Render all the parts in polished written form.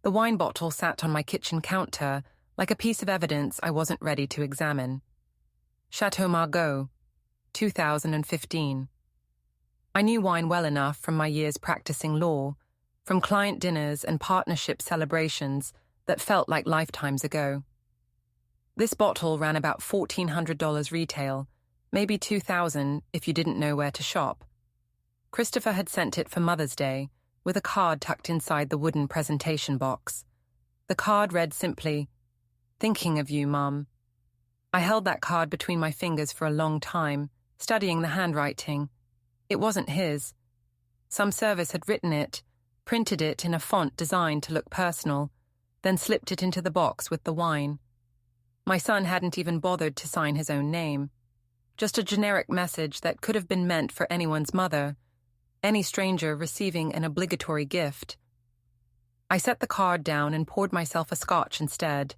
The wine bottle sat on my kitchen counter like a piece of evidence I wasn't ready to examine. Chateau Margaux, 2015. I knew wine well enough from my years practicing law, from client dinners and partnership celebrations that felt like lifetimes ago. This bottle ran about $1,400 retail, maybe $2,000 if you didn't know where to shop. Christopher had sent it for Mother's Day, with a card tucked inside the wooden presentation box. The card read simply, "Thinking of you, Mum." I held that card between my fingers for a long time, studying the handwriting. It wasn't his. Some service had written it, printed it in a font designed to look personal, then slipped it into the box with the wine. My son hadn't even bothered to sign his own name. Just a generic message that could have been meant for anyone's mother, any stranger receiving an obligatory gift. I set the card down and poured myself a scotch instead.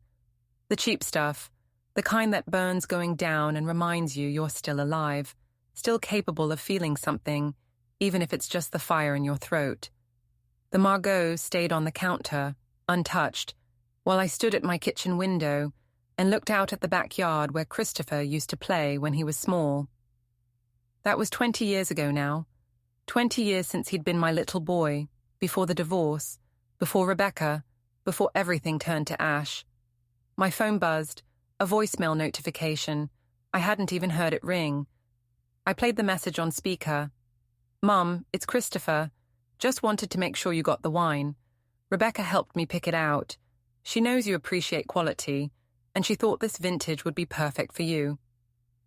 The cheap stuff, the kind that burns going down and reminds you you're still alive, still capable of feeling something, even if it's just the fire in your throat. The Margaux stayed on the counter, untouched, while I stood at my kitchen window and looked out at the backyard where Christopher used to play when he was small. That was 20 years ago now. 20 years since he'd been my little boy, before the divorce, before Rebecca, before everything turned to ash. My phone buzzed, a voicemail notification. I hadn't even heard it ring. I played the message on speaker. "Mum, it's Christopher. Just wanted to make sure you got the wine. Rebecca helped me pick it out. She knows you appreciate quality, and she thought this vintage would be perfect for you.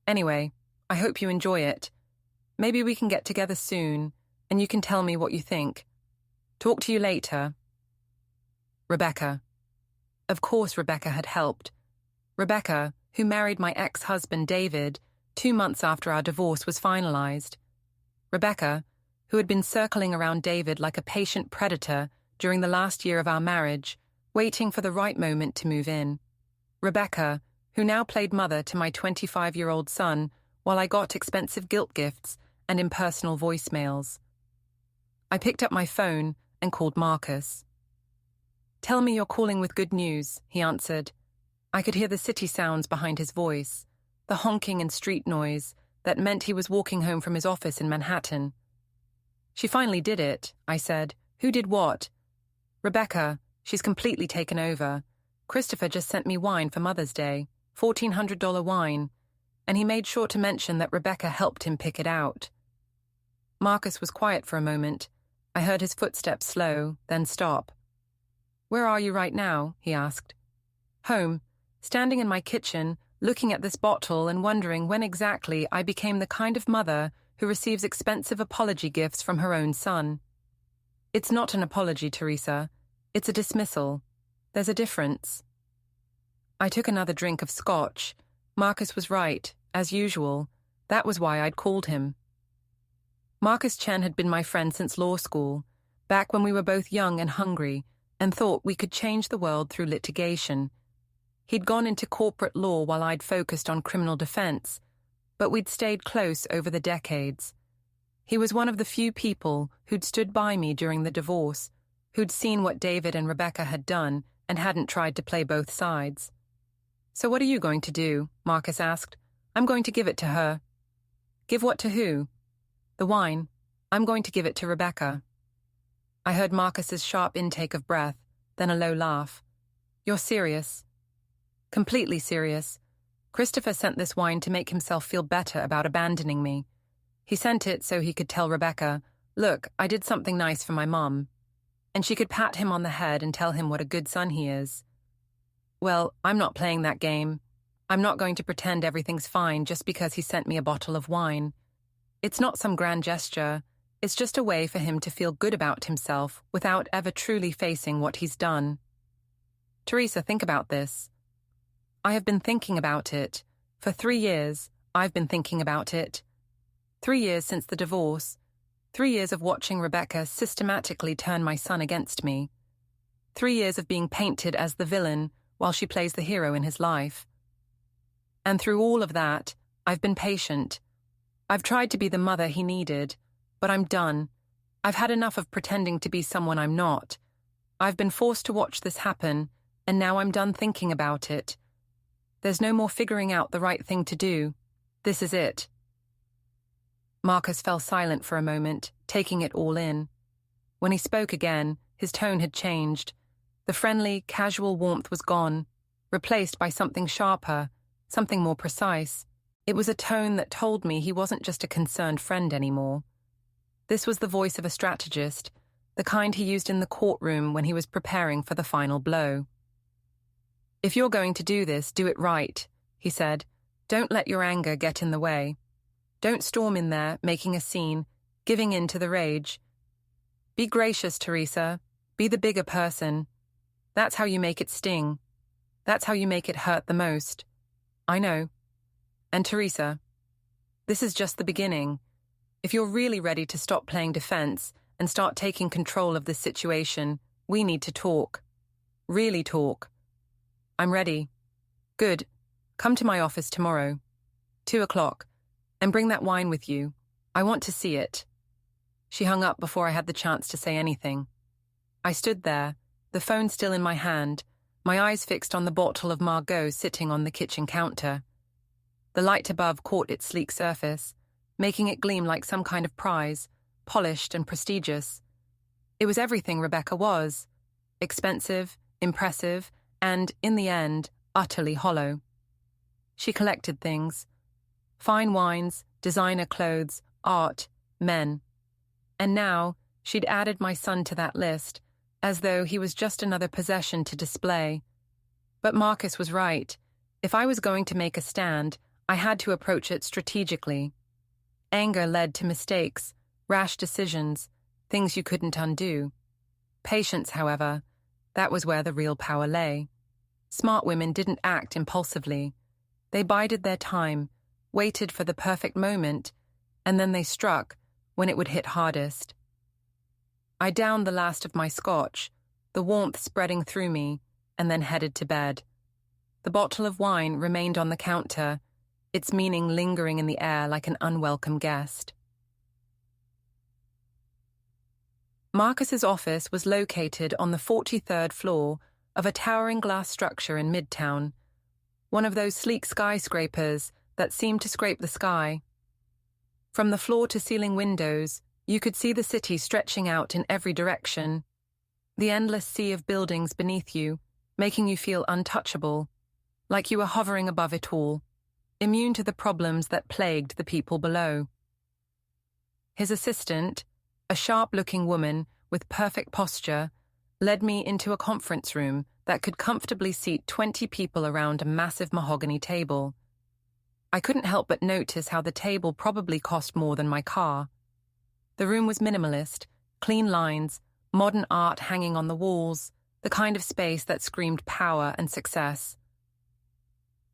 Anyway, I hope you enjoy it. Maybe we can get together soon, and you can tell me what you think. Talk to you later." Rebecca. Of course Rebecca had helped. Rebecca, who married my ex-husband David 2 months after our divorce was finalized. Rebecca, who had been circling around David like a patient predator during the last year of our marriage, waiting for the right moment to move in. Rebecca, who now played mother to my 25-year-old son while I got expensive guilt gifts and impersonal voicemails. I picked up my phone and called Marcus. "Tell me you're calling with good news," he answered. I could hear the city sounds behind his voice, the honking and street noise that meant he was walking home from his office in Manhattan. "She finally did it," I said. "Who did what?" "Rebecca. She's completely taken over. Christopher just sent me wine for Mother's Day, $1,400 wine, and he made sure to mention that Rebecca helped him pick it out." Marcus was quiet for a moment. I heard his footsteps slow, then stop. "Where are you right now?" he asked. "Home, standing in my kitchen, looking at this bottle and wondering when exactly I became the kind of mother who receives expensive apology gifts from her own son." "It's not an apology, Teresa. It's a dismissal. There's a difference." I took another drink of scotch. Marcus was right, as usual. That was why I'd called him. Marcus Chen had been my friend since law school, back when we were both young and hungry, and thought we could change the world through litigation. He'd gone into corporate law while I'd focused on criminal defense, but we'd stayed close over the decades. He was one of the few people who'd stood by me during the divorce, who'd seen what David and Rebecca had done and hadn't tried to play both sides. "So what are you going to do?" Marcus asked. "I'm going to give it to her." "Give what to who?" "The wine. I'm going to give it to Rebecca." I heard Marcus's sharp intake of breath, then a low laugh. "You're serious?" "Completely serious. Christopher sent this wine to make himself feel better about abandoning me. He sent it so he could tell Rebecca, 'Look, I did something nice for my mom.' And she could pat him on the head and tell him what a good son he is. Well, I'm not playing that game. I'm not going to pretend everything's fine just because he sent me a bottle of wine. It's not some grand gesture. It's just a way for him to feel good about himself without ever truly facing what he's done." "Teresa, think about this." "I have been thinking about it. For 3 years, I've been thinking about it. 3 years since the divorce. 3 years of watching Rebecca systematically turn my son against me. 3 years of being painted as the villain while she plays the hero in his life. And through all of that, I've been patient. I've tried to be the mother he needed, but I'm done. I've had enough of pretending to be someone I'm not. I've been forced to watch this happen, and now I'm done thinking about it. There's no more figuring out the right thing to do. This is it." Marcus fell silent for a moment, taking it all in. When he spoke again, his tone had changed. The friendly, casual warmth was gone, replaced by something sharper, something more precise. It was a tone that told me he wasn't just a concerned friend anymore. This was the voice of a strategist, the kind he used in the courtroom when he was preparing for the final blow. "If you're going to do this, do it right," he said. "Don't let your anger get in the way. Don't storm in there, making a scene, giving in to the rage. Be gracious, Teresa. Be the bigger person. That's how you make it sting. That's how you make it hurt the most. I know. And Teresa, this is just the beginning. If you're really ready to stop playing defense and start taking control of this situation, we need to talk. Really talk. I'm ready. Good. Come to my office tomorrow, 2:00, and bring that wine with you. I want to see it." She hung up before I had the chance to say anything. I stood there, the phone still in my hand, my eyes fixed on the bottle of Margaux sitting on the kitchen counter. The light above caught its sleek surface, making it gleam like some kind of prize, polished and prestigious. It was everything Rebecca was: expensive, impressive, and, in the end, utterly hollow. She collected things: fine wines, designer clothes, art, men. And now she'd added my son to that list, as though he was just another possession to display. But Marcus was right. If I was going to make a stand, I had to approach it strategically. Anger led to mistakes, rash decisions, things you couldn't undo. Patience, however, that was where the real power lay. Smart women didn't act impulsively. They bided their time, waited for the perfect moment, and then they struck when it would hit hardest. I downed the last of my scotch, the warmth spreading through me, and then headed to bed. The bottle of wine remained on the counter, its meaning lingering in the air like an unwelcome guest. Marcus's office was located on the 43rd floor of a towering glass structure in Midtown, one of those sleek skyscrapers that seemed to scrape the sky. From the floor-to-ceiling windows, you could see the city stretching out in every direction, the endless sea of buildings beneath you, making you feel untouchable, like you were hovering above it all, immune to the problems that plagued the people below. His assistant, a sharp-looking woman with perfect posture, led me into a conference room that could comfortably seat 20 people around a massive mahogany table. I couldn't help but notice how the table probably cost more than my car. The room was minimalist, clean lines, modern art hanging on the walls, the kind of space that screamed power and success.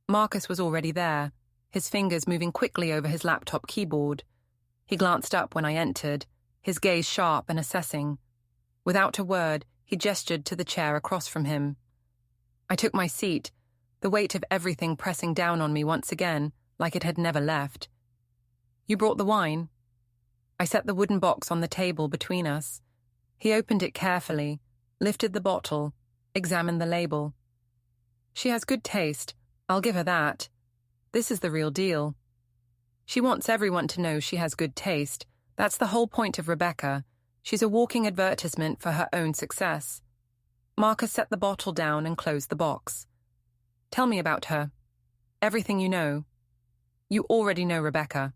Marcus was already there, his fingers moving quickly over his laptop keyboard. He glanced up when I entered, his gaze sharp and assessing. Without a word, he gestured to the chair across from him. I took my seat, the weight of everything pressing down on me once again, like it had never left. "You brought the wine?" I set the wooden box on the table between us. He opened it carefully, lifted the bottle, examined the label. "She has good taste, I'll give her that. This is the real deal. She wants everyone to know she has good taste. That's the whole point of Rebecca. She's a walking advertisement for her own success." Marcus set the bottle down and closed the box. "Tell me about her. Everything you know. You already know Rebecca.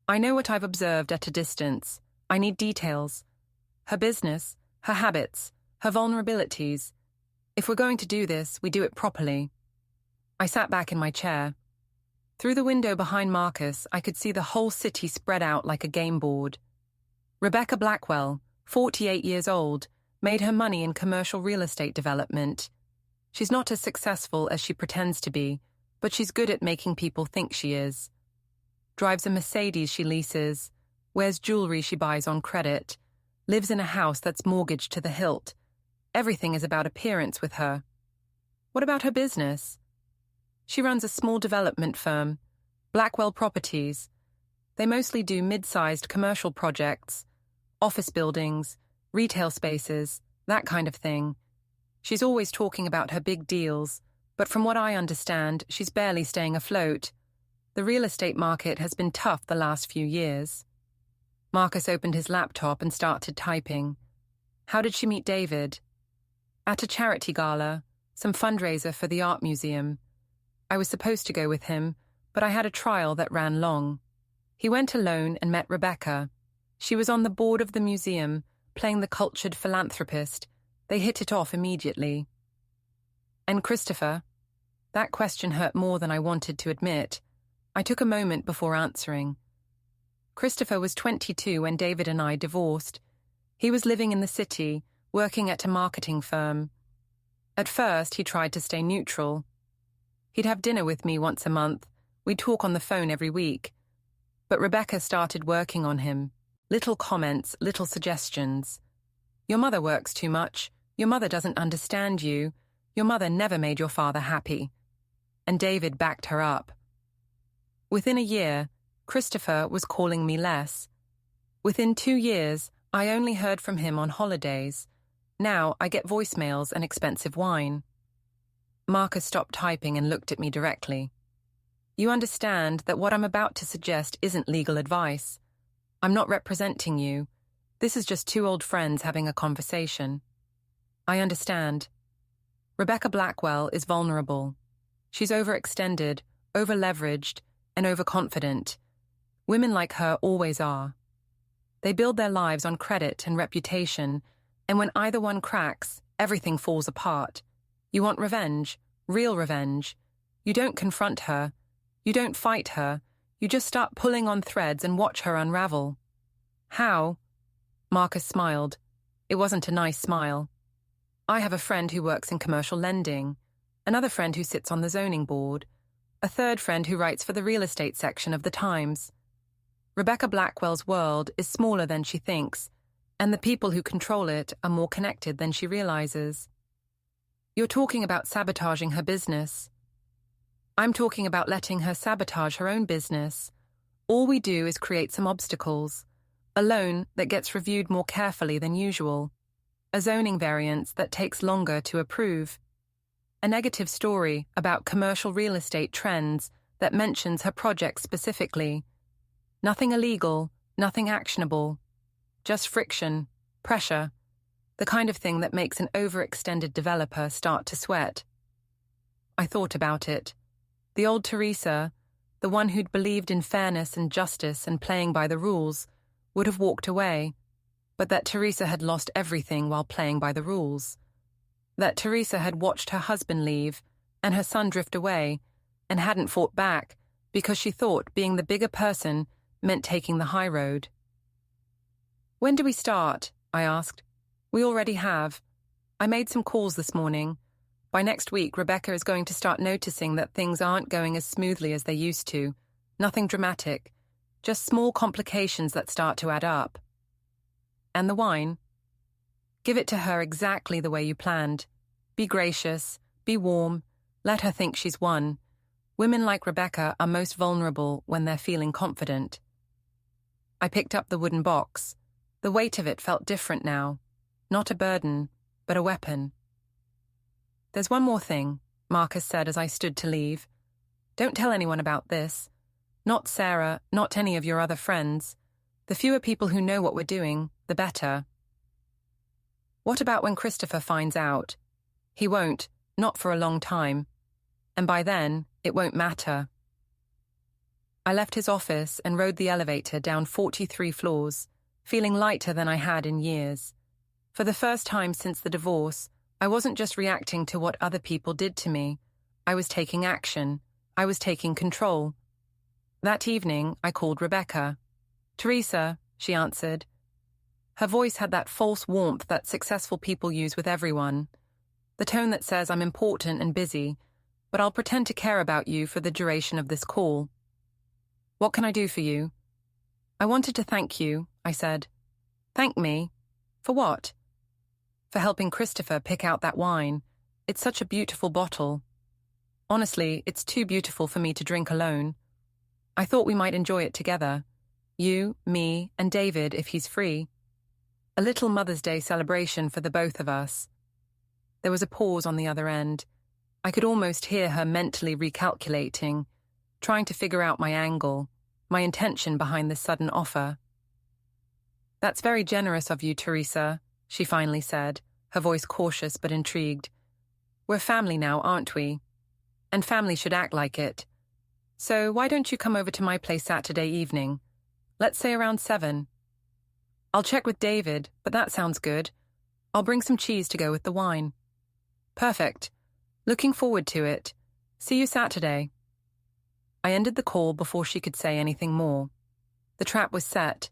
I know what I've observed at a distance. I need details. Her business, her habits, her vulnerabilities. If we're going to do this, we do it properly." I sat back in my chair. Through the window behind Marcus, I could see the whole city spread out like a game board. Rebecca Blackwell, 48 years old, made her money in commercial real estate development. She's not as successful as she pretends to be, but she's good at making people think she is. Drives a Mercedes she leases, wears jewelry she buys on credit, lives in a house that's mortgaged to the hilt. Everything is about appearance with her. What about her business? She runs a small development firm, Blackwell Properties. They mostly do mid-sized commercial projects, office buildings, retail spaces, That kind of thing. She's always talking about her big deals, but from what I understand, she's barely staying afloat. The real estate market has been tough the last few years. Marcus opened his laptop and started typing. How did she meet David? At a charity gala, some fundraiser for the art museum. I was supposed to go with him, but I had a trial that ran long. He went alone and met Rebecca. She was on the board of the museum, playing the cultured philanthropist. They hit it off immediately. And Christopher? That question hurt more than I wanted to admit. I took a moment before answering. Christopher was 22 when David and I divorced. He was living in the city, working at a marketing firm. At first, he tried to stay neutral. He'd have dinner with me once a month. We'd talk on the phone every week. But Rebecca started working on him. Little comments, little suggestions. Your mother works too much. Your mother doesn't understand you. Your mother never made your father happy. And David backed her up. Within a year, Christopher was calling me less. Within 2 years, I only heard from him on holidays. Now I get voicemails and expensive wine. Marcus stopped typing and looked at me directly. You understand that what I'm about to suggest isn't legal advice. I'm not representing you. This is just two old friends having a conversation. I understand. Rebecca Blackwell is vulnerable. She's overextended, over-leveraged, and overconfident. Women like her always are. They build their lives on credit and reputation, and when either one cracks, everything falls apart. You want revenge, real revenge. You don't confront her. You don't fight her. You just start pulling on threads and watch her unravel. How? Marcus smiled. It wasn't a nice smile. I have a friend who works in commercial lending, another friend who sits on the zoning board, a third friend who writes for the real estate section of the Times. Rebecca Blackwell's world is smaller than she thinks, and the people who control it are more connected than she realizes. You're talking about sabotaging her business. I'm talking about letting her sabotage her own business. All we do is create some obstacles. A loan that gets reviewed more carefully than usual. A zoning variance that takes longer to approve. A negative story about commercial real estate trends that mentions her project specifically. Nothing illegal, nothing actionable. Just friction, pressure, the kind of thing that makes an overextended developer start to sweat. I thought about it. The old Teresa, the one who'd believed in fairness and justice and playing by the rules, would have walked away, but that Teresa had lost everything while playing by the rules. That Teresa had watched her husband leave and her son drift away and hadn't fought back because she thought being the bigger person meant taking the high road. When do we start? I asked. We already have. I made some calls this morning. By next week, Rebecca is going to start noticing that things aren't going as smoothly as they used to. Nothing dramatic. Just small complications that start to add up. And the wine? Give it to her exactly the way you planned. Be gracious, be warm, let her think she's won. Women like Rebecca are most vulnerable when they're feeling confident. I picked up the wooden box. The weight of it felt different now. Not a burden, but a weapon. There's one more thing, Marcus said as I stood to leave. Don't tell anyone about this. Not Sarah, not any of your other friends. The fewer people who know what we're doing, the better. What about when Christopher finds out? He won't, not for a long time. And by then, it won't matter. I left his office and rode the elevator down 43 floors, feeling lighter than I had in years. For the first time since the divorce, I wasn't just reacting to what other people did to me. I was taking action. I was taking control. That evening, I called Rebecca. Teresa, she answered. Her voice had that false warmth that successful people use with everyone. The tone that says I'm important and busy, but I'll pretend to care about you for the duration of this call. What can I do for you? I wanted to thank you, I said. Thank me? For what? For helping Christopher pick out that wine. It's such a beautiful bottle. Honestly, it's too beautiful for me to drink alone. I thought we might enjoy it together. You, me, and David if he's free. A little Mother's Day celebration for the both of us. There was a pause on the other end. I could almost hear her mentally recalculating, trying to figure out my angle, my intention behind this sudden offer. "That's very generous of you, Teresa," she finally said, her voice cautious but intrigued. "We're family now, aren't we? And family should act like it. So why don't you come over to my place Saturday evening? Let's say around 7. I'll check with David, but that sounds good. I'll bring some cheese to go with the wine." "Perfect. Looking forward to it. See you Saturday." I ended the call before she could say anything more. The trap was set.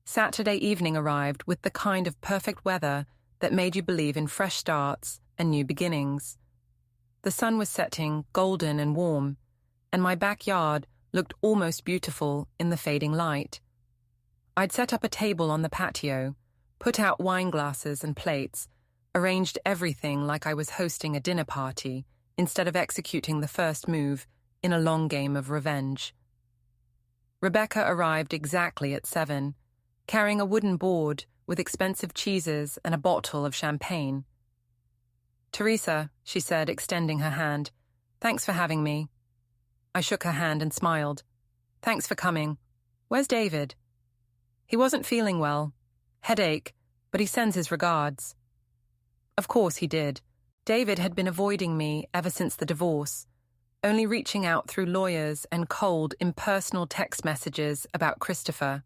Saturday evening arrived with the kind of perfect weather that made you believe in fresh starts and new beginnings. The sun was setting, golden and warm, and my backyard looked almost beautiful in the fading light. I'd set up a table on the patio, put out wine glasses and plates, arranged everything like I was hosting a dinner party instead of executing the first move in a long game of revenge. Rebecca arrived exactly at 7, carrying a wooden board with expensive cheeses and a bottle of champagne. "Teresa," she said, extending her hand, "thanks for having me." I shook her hand and smiled. "Thanks for coming. Where's David?" "He wasn't feeling well. Headache, but he sends his regards." Of course he did. David had been avoiding me ever since the divorce, only reaching out through lawyers and cold, impersonal text messages about Christopher.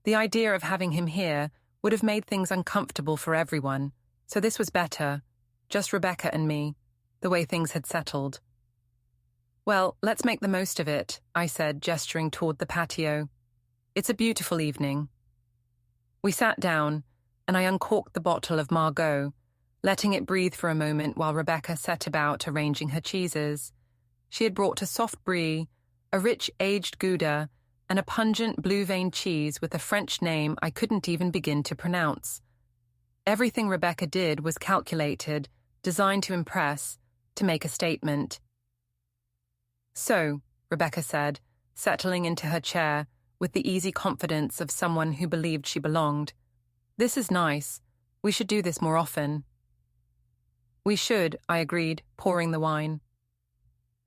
The idea of having him here would have made things uncomfortable for everyone, so this was better, just Rebecca and me, the way things had settled. "Well, let's make the most of it," I said, gesturing toward the patio. "It's a beautiful evening." We sat down, and I uncorked the bottle of Margaux, letting it breathe for a moment while Rebecca set about arranging her cheeses. She had brought a soft brie, a rich aged Gouda, and a pungent blue-veined cheese with a French name I couldn't even begin to pronounce. Everything Rebecca did was calculated, designed to impress, to make a statement. "So," Rebecca said, settling into her chair with the easy confidence of someone who believed she belonged, "this is nice. We should do this more often." "We should," I agreed, pouring the wine.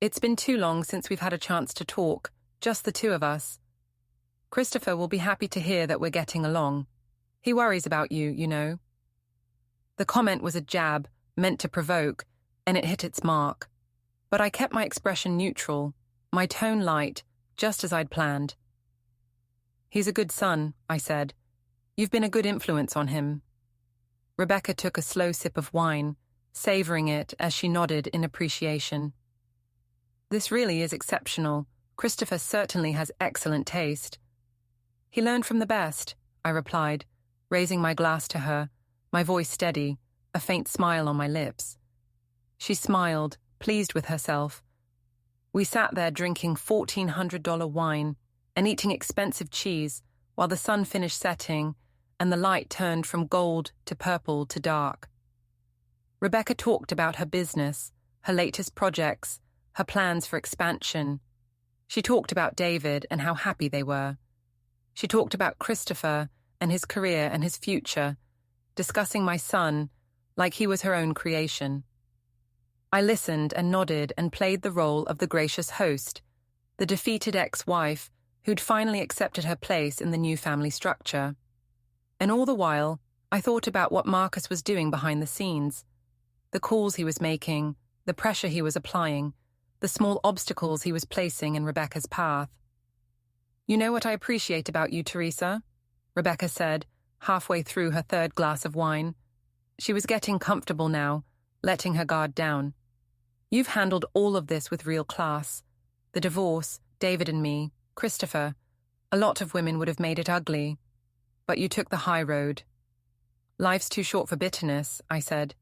"It's been too long since we've had a chance to talk, just the two of us. Christopher will be happy to hear that we're getting along. He worries about you, you know." The comment was a jab, meant to provoke, and it hit its mark. But I kept my expression neutral, my tone light, just as I'd planned. "He's a good son," I said. "You've been a good influence on him." Rebecca took a slow sip of wine, savoring it as she nodded in appreciation. "This really is exceptional. Christopher certainly has excellent taste." "He learned from the best," I replied, raising my glass to her, my voice steady, a faint smile on my lips. She smiled, pleased with herself. We sat there drinking $1,400 wine and eating expensive cheese while the sun finished setting and the light turned from gold to purple to dark. Rebecca talked about her business, her latest projects, her plans for expansion. She talked about David and how happy they were. She talked about Christopher and his career and his future, discussing my son like he was her own creation. I listened and nodded and played the role of the gracious host, the defeated ex-wife who'd finally accepted her place in the new family structure. And all the while, I thought about what Marcus was doing behind the scenes, the calls he was making, the pressure he was applying, the small obstacles he was placing in Rebecca's path. "You know what I appreciate about you, Teresa?" Rebecca said, halfway through her third glass of wine. She was getting comfortable now, letting her guard down. "You've handled all of this with real class. The divorce, David and me, Christopher. A lot of women would have made it ugly. But you took the high road." "Life's too short for bitterness," I said.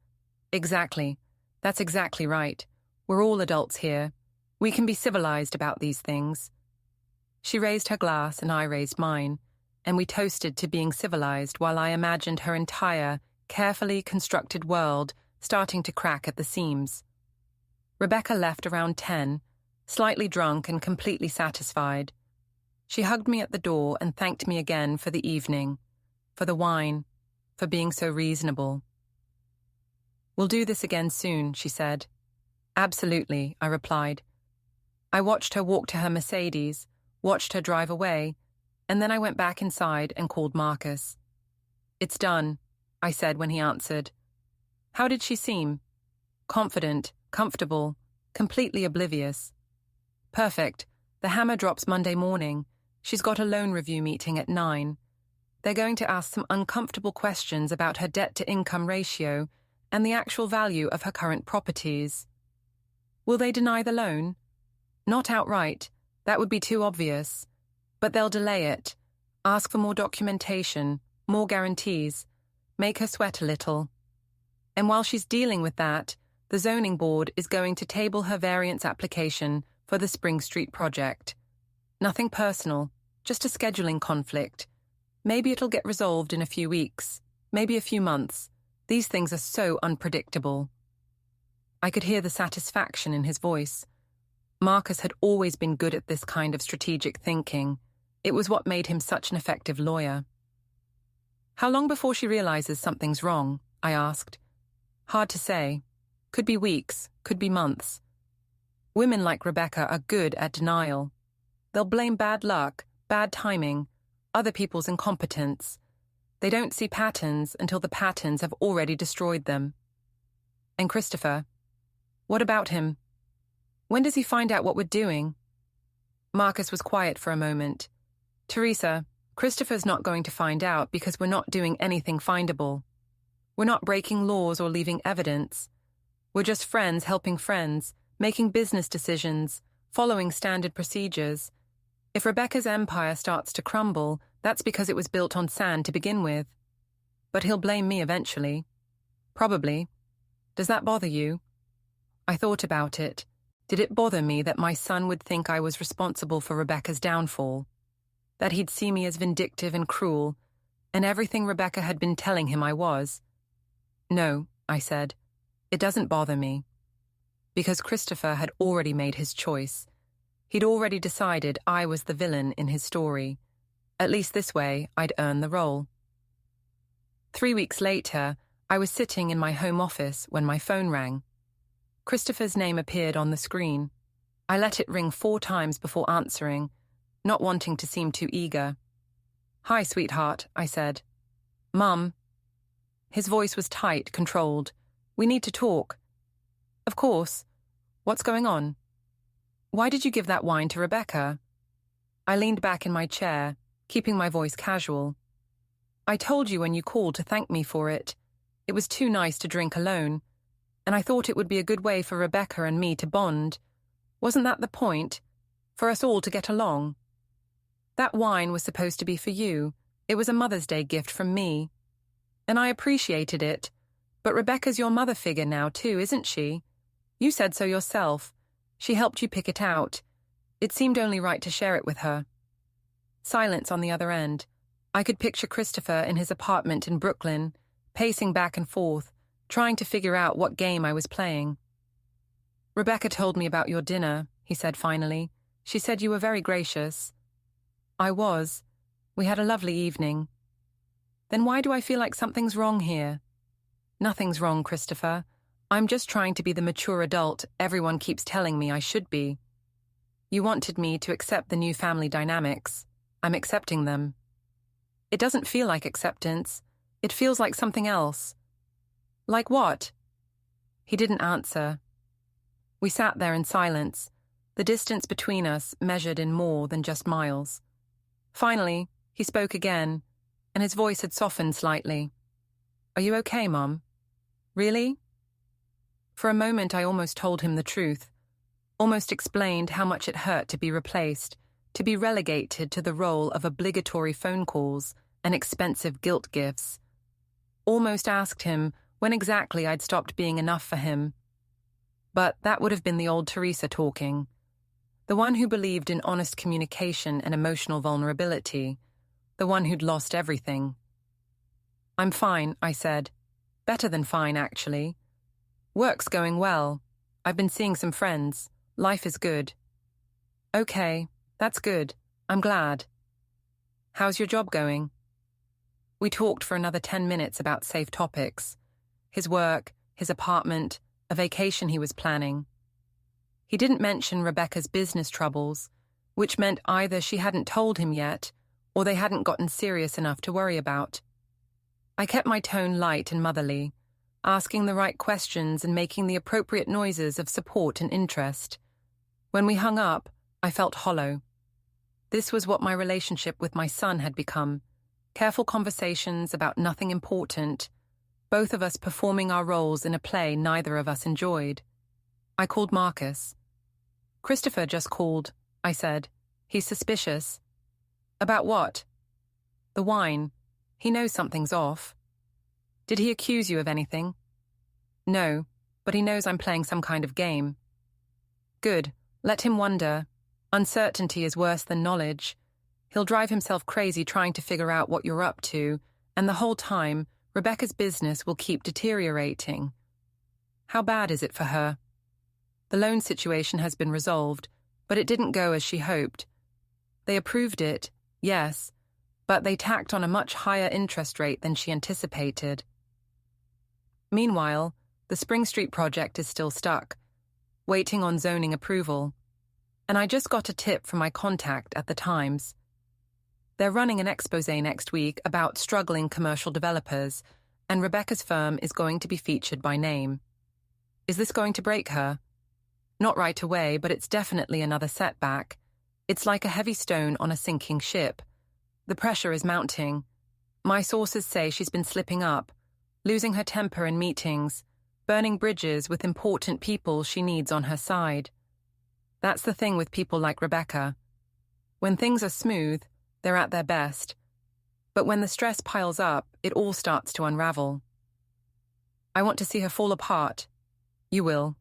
"Exactly. That's exactly right. We're all adults here. We can be civilized about these things." She raised her glass and I raised mine, and we toasted to being civilized while I imagined her entire, carefully constructed world starting to crack at the seams. Rebecca left around 10, slightly drunk and completely satisfied. She hugged me at the door and thanked me again for the evening. for the wine, for being so reasonable. "We'll do this again soon," she said. "Absolutely," I replied. I watched her walk to her Mercedes, watched her drive away, and then I went back inside and called Marcus. "It's done," I said when he answered. "How did she seem?" "Confident, comfortable, completely oblivious." "Perfect. The hammer drops Monday morning. She's got a loan review meeting at 9. They're going to ask some uncomfortable questions about her debt-to-income ratio and the actual value of her current properties." "Will they deny the loan?" "Not outright. That would be too obvious. But they'll delay it, ask for more documentation, more guarantees, make her sweat a little. And while she's dealing with that, the zoning board is going to table her variance application for the Spring Street project. Nothing personal, just a scheduling conflict. Maybe it'll get resolved in a few weeks, maybe a few months. These things are so unpredictable." I could hear the satisfaction in his voice. Marcus had always been good at this kind of strategic thinking. It was what made him such an effective lawyer. "How long before she realizes something's wrong?" I asked. "Hard to say. Could be weeks, could be months. Women like Rebecca are good at denial. They'll blame bad luck, bad timing, other people's incompetence. They don't see patterns until the patterns have already destroyed them." "And Christopher? What about him? When does he find out what we're doing?" Marcus was quiet for a moment. "Teresa, Christopher's not going to find out because we're not doing anything findable. We're not breaking laws or leaving evidence. We're just friends helping friends, making business decisions, following standard procedures. If Rebecca's empire starts to crumble, that's because it was built on sand to begin with. But he'll blame me eventually. Probably. Does that bother you?" I thought about it. Did it bother me that my son would think I was responsible for Rebecca's downfall? That he'd see me as vindictive and cruel, and everything Rebecca had been telling him I was? "No," I said. "It doesn't bother me." Because Christopher had already made his choice. He'd already decided I was the villain in his story. At least this way, I'd earn the role. 3 weeks later, I was sitting in my home office when my phone rang. Christopher's name appeared on the screen. I let it ring 4 times before answering, not wanting to seem too eager. "Hi, sweetheart," I said. "Mum." His voice was tight, controlled. "We need to talk." "Of course. What's going on?" "Why did you give that wine to Rebecca?" I leaned back in my chair, keeping my voice casual. "I told you when you called to thank me for it. It was too nice to drink alone, and I thought it would be a good way for Rebecca and me to bond. Wasn't that the point? For us all to get along? That wine was supposed to be for you. It was a Mother's Day gift from me. And I appreciated it. But Rebecca's your mother figure now too, isn't she? You said so yourself. She helped you pick it out. It seemed only right to share it with her." Silence on the other end. I could picture Christopher in his apartment in Brooklyn, pacing back and forth, trying to figure out what game I was playing. "Rebecca told me about your dinner," he said finally. "She said you were very gracious." "I was. We had a lovely evening." "Then why do I feel like something's wrong here?" "Nothing's wrong, Christopher. I'm just trying to be the mature adult everyone keeps telling me I should be. You wanted me to accept the new family dynamics. I'm accepting them." "It doesn't feel like acceptance. It feels like something else." "Like what?" He didn't answer. We sat there in silence, the distance between us measured in more than just miles. Finally, he spoke again, and his voice had softened slightly. "Are you okay, Mum?" "Really?" For a moment I almost told him the truth, almost explained how much it hurt to be replaced, to be relegated to the role of obligatory phone calls and expensive guilt gifts. Almost asked him when exactly I'd stopped being enough for him. But that would have been the old Teresa talking, the one who believed in honest communication and emotional vulnerability, the one who'd lost everything. "I'm fine," I said. "Better than fine, actually. Work's going well. I've been seeing some friends. Life is good." "Okay, that's good. I'm glad. How's your job going?" We talked for another 10 minutes about safe topics. His work, his apartment, a vacation he was planning. He didn't mention Rebecca's business troubles, which meant either she hadn't told him yet, or they hadn't gotten serious enough to worry about. I kept my tone light and motherly, asking the right questions and making the appropriate noises of support and interest. When we hung up, I felt hollow. This was what my relationship with my son had become. Careful conversations about nothing important, both of us performing our roles in a play neither of us enjoyed. I called Marcus. "Christopher just called," I said. "He's suspicious." "About what?" "The wine. He knows something's off." "Did he accuse you of anything?" "No, but he knows I'm playing some kind of game." "Good. Let him wonder. Uncertainty is worse than knowledge. He'll drive himself crazy trying to figure out what you're up to, and the whole time, Rebecca's business will keep deteriorating." "How bad is it for her?" "The loan situation has been resolved, but it didn't go as she hoped. They approved it, yes, but they tacked on a much higher interest rate than she anticipated. Meanwhile, the Spring Street project is still stuck, waiting on zoning approval, and I just got a tip from my contact at the Times. They're running an exposé next week about struggling commercial developers, and Rebecca's firm is going to be featured by name. Is this going to break her? Not right away, but it's definitely another setback. It's like a heavy stone on a sinking ship. The pressure is mounting. My sources say she's been slipping up, losing her temper in meetings, burning bridges with important people she needs on her side. That's the thing with people like Rebecca. When things are smooth, they're at their best. But when the stress piles up, it all starts to unravel. I want to see her fall apart. You will.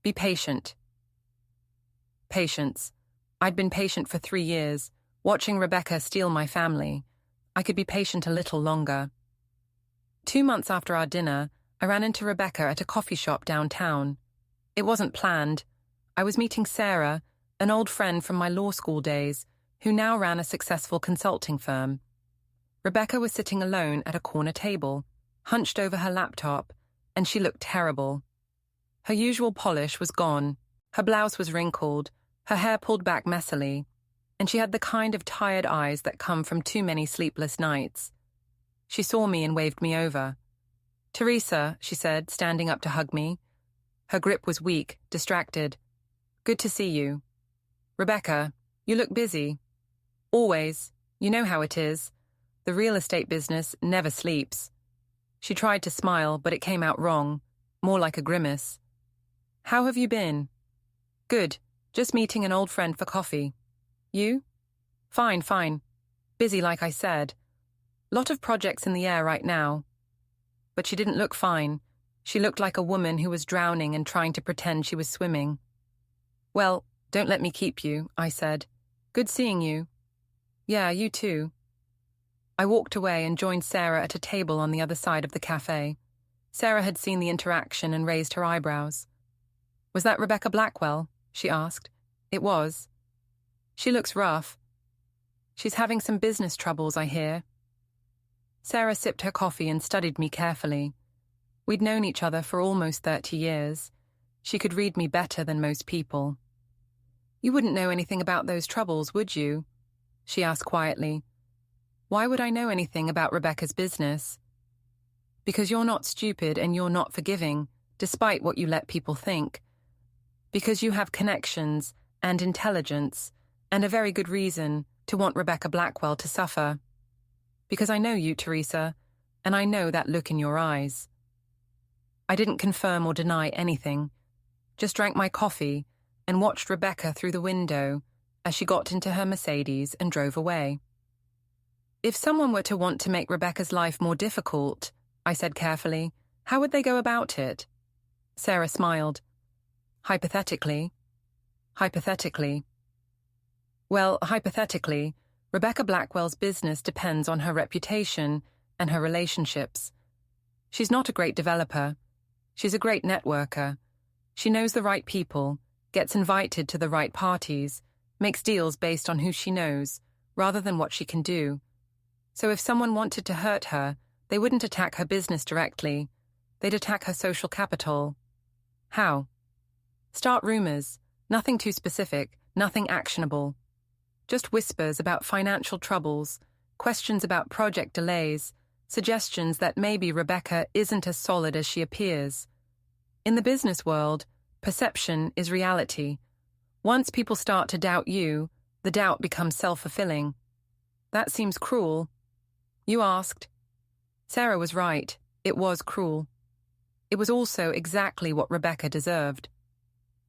Be patient. Patience. I'd been patient for 3 years, watching Rebecca steal my family. I could be patient a little longer. 2 months after our dinner, I ran into Rebecca at a coffee shop downtown. It wasn't planned. I was meeting Sarah, an old friend from my law school days, who now ran a successful consulting firm. Rebecca was sitting alone at a corner table, hunched over her laptop, and she looked terrible. Her usual polish was gone, her blouse was wrinkled, her hair pulled back messily, and she had the kind of tired eyes that come from too many sleepless nights. She saw me and waved me over. "Teresa," she said, standing up to hug me. Her grip was weak, distracted. "Good to see you." "Rebecca, you look busy." "Always. You know how it is. The real estate business never sleeps." She tried to smile, but it came out wrong, more like a grimace. "How have you been?" "Good. Just meeting an old friend for coffee." "You?" Fine. Busy, like I said. Lot of projects in the air right now." But she didn't look fine. She looked like a woman who was drowning and trying to pretend she was swimming. "Well, don't let me keep you," I said. "Good seeing you." "Yeah, you too." I walked away and joined Sarah at a table on the other side of the cafe. Sarah had seen the interaction and raised her eyebrows. "Was that Rebecca Blackwell?" she asked. "It was." "She looks rough." "She's having some business troubles, I hear." Sarah sipped her coffee and studied me carefully. We'd known each other for almost 30 years. She could read me better than most people. "You wouldn't know anything about those troubles, would you?" she asked quietly. "Why would I know anything about Rebecca's business?" "Because you're not stupid and you're not forgiving, despite what you let people think. Because you have connections and intelligence and a very good reason to want Rebecca Blackwell to suffer. Because I know you, Teresa, and I know that look in your eyes." I didn't confirm or deny anything, just drank my coffee and watched Rebecca through the window as she got into her Mercedes and drove away. "If someone were to want to make Rebecca's life more difficult," I said carefully, "how would they go about it?" Sarah smiled. Hypothetically. Well, hypothetically, Rebecca Blackwell's business depends on her reputation and her relationships. She's not a great developer. She's a great networker. She knows the right people, gets invited to the right parties, makes deals based on who she knows, rather than what she can do. So if someone wanted to hurt her, they wouldn't attack her business directly. They'd attack her social capital. How? Start rumors. Nothing too specific, nothing actionable. Just whispers about financial troubles, questions about project delays, suggestions that maybe Rebecca isn't as solid as she appears. In the business world, perception is reality. Once people start to doubt you, the doubt becomes self-fulfilling. That seems cruel. You asked. Sarah was right. It was cruel. It was also exactly what Rebecca deserved.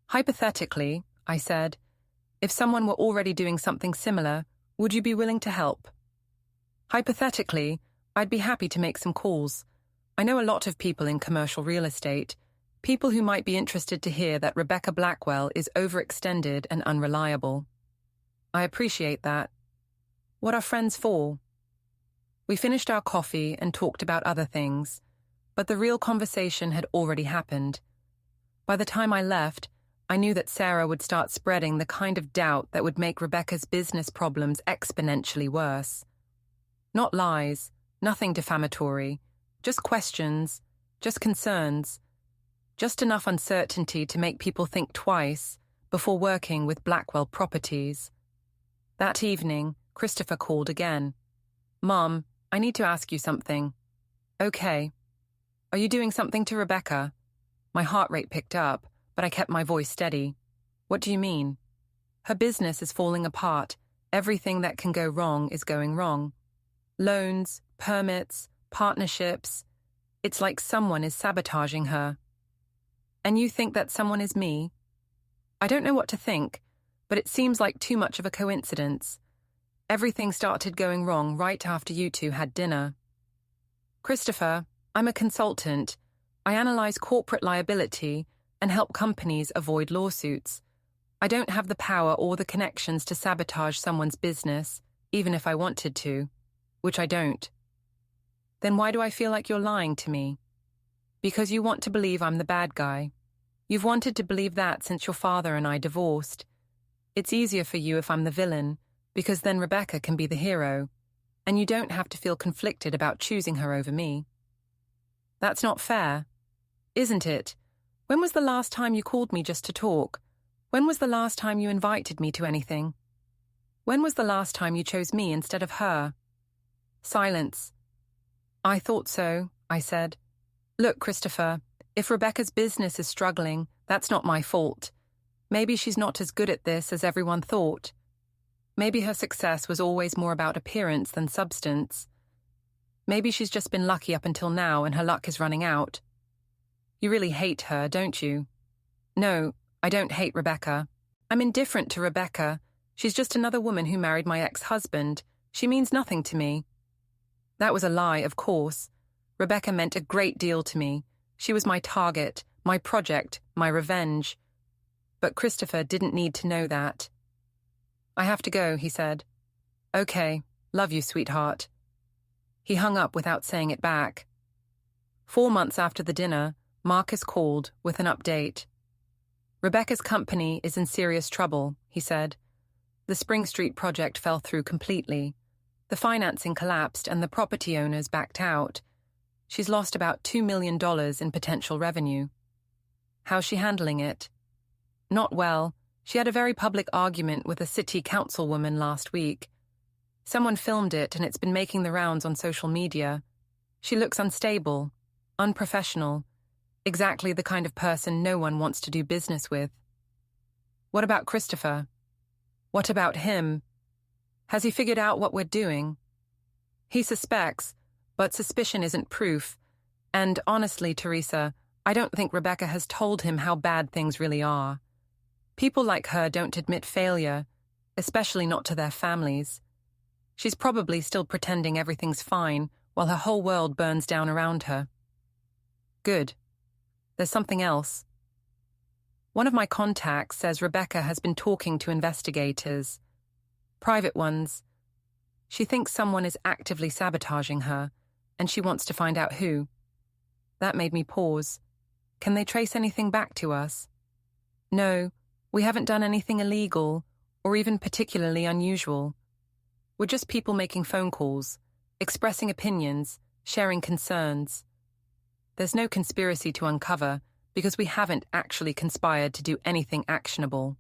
Hypothetically, I said, if someone were already doing something similar, would you be willing to help? Hypothetically, I'd be happy to make some calls. I know a lot of people in commercial real estate, people who might be interested to hear that Rebecca Blackwell is overextended and unreliable. I appreciate that. What are friends for? We finished our coffee and talked about other things, but the real conversation had already happened. By the time I left, I knew that Sarah would start spreading the kind of doubt that would make Rebecca's business problems exponentially worse. Not lies, nothing defamatory, just questions, just concerns, just enough uncertainty to make people think twice before working with Blackwell Properties. That evening, Christopher called again. Mom, I need to ask you something. Okay. Are you doing something to Rebecca? My heart rate picked up, but I kept my voice steady. What do you mean? Her business is falling apart. Everything that can go wrong is going wrong. Loans, permits, partnerships. It's like someone is sabotaging her. And you think that someone is me? I don't know what to think, but it seems like too much of a coincidence. Everything started going wrong right after you two had dinner. Christopher, I'm a consultant. I analyze corporate liability and help companies avoid lawsuits. I don't have the power or the connections to sabotage someone's business, even if I wanted to, which I don't. Then why do I feel like you're lying to me? Because you want to believe I'm the bad guy. You've wanted to believe that since your father and I divorced. It's easier for you if I'm the villain, because then Rebecca can be the hero, and you don't have to feel conflicted about choosing her over me. That's not fair, isn't it? When was the last time you called me just to talk? When was the last time you invited me to anything? When was the last time you chose me instead of her? Silence. I thought so, I said. Look, Christopher, if Rebecca's business is struggling, that's not my fault. Maybe she's not as good at this as everyone thought. Maybe her success was always more about appearance than substance. Maybe she's just been lucky up until now and her luck is running out. You really hate her, don't you? No, I don't hate Rebecca. I'm indifferent to Rebecca. She's just another woman who married my ex-husband. She means nothing to me. That was a lie, of course. Rebecca meant a great deal to me. She was my target, my project, my revenge. But Christopher didn't need to know that. I have to go, he said. Okay, love you, sweetheart. He hung up without saying it back. 4 months after the dinner, Marcus called with an update. Rebecca's company is in serious trouble, he said. The Spring Street project fell through completely. The financing collapsed and the property owners backed out. She's lost about $2 million in potential revenue. How's she handling it? Not well. She had a very public argument with a city councilwoman last week. Someone filmed it and it's been making the rounds on social media. She looks unstable, unprofessional, exactly the kind of person no one wants to do business with. What about Christopher? What about him? Has he figured out what we're doing? He suspects, but suspicion isn't proof. And honestly, Teresa, I don't think Rebecca has told him how bad things really are. People like her don't admit failure, especially not to their families. She's probably still pretending everything's fine while her whole world burns down around her. Good. There's something else. One of my contacts says Rebecca has been talking to investigators. Private ones. She thinks someone is actively sabotaging her, and she wants to find out who. That made me pause. Can they trace anything back to us? No, we haven't done anything illegal, or even particularly unusual. We're just people making phone calls. expressing opinions, sharing concerns. There's no conspiracy to uncover because we haven't actually conspired to do anything actionable.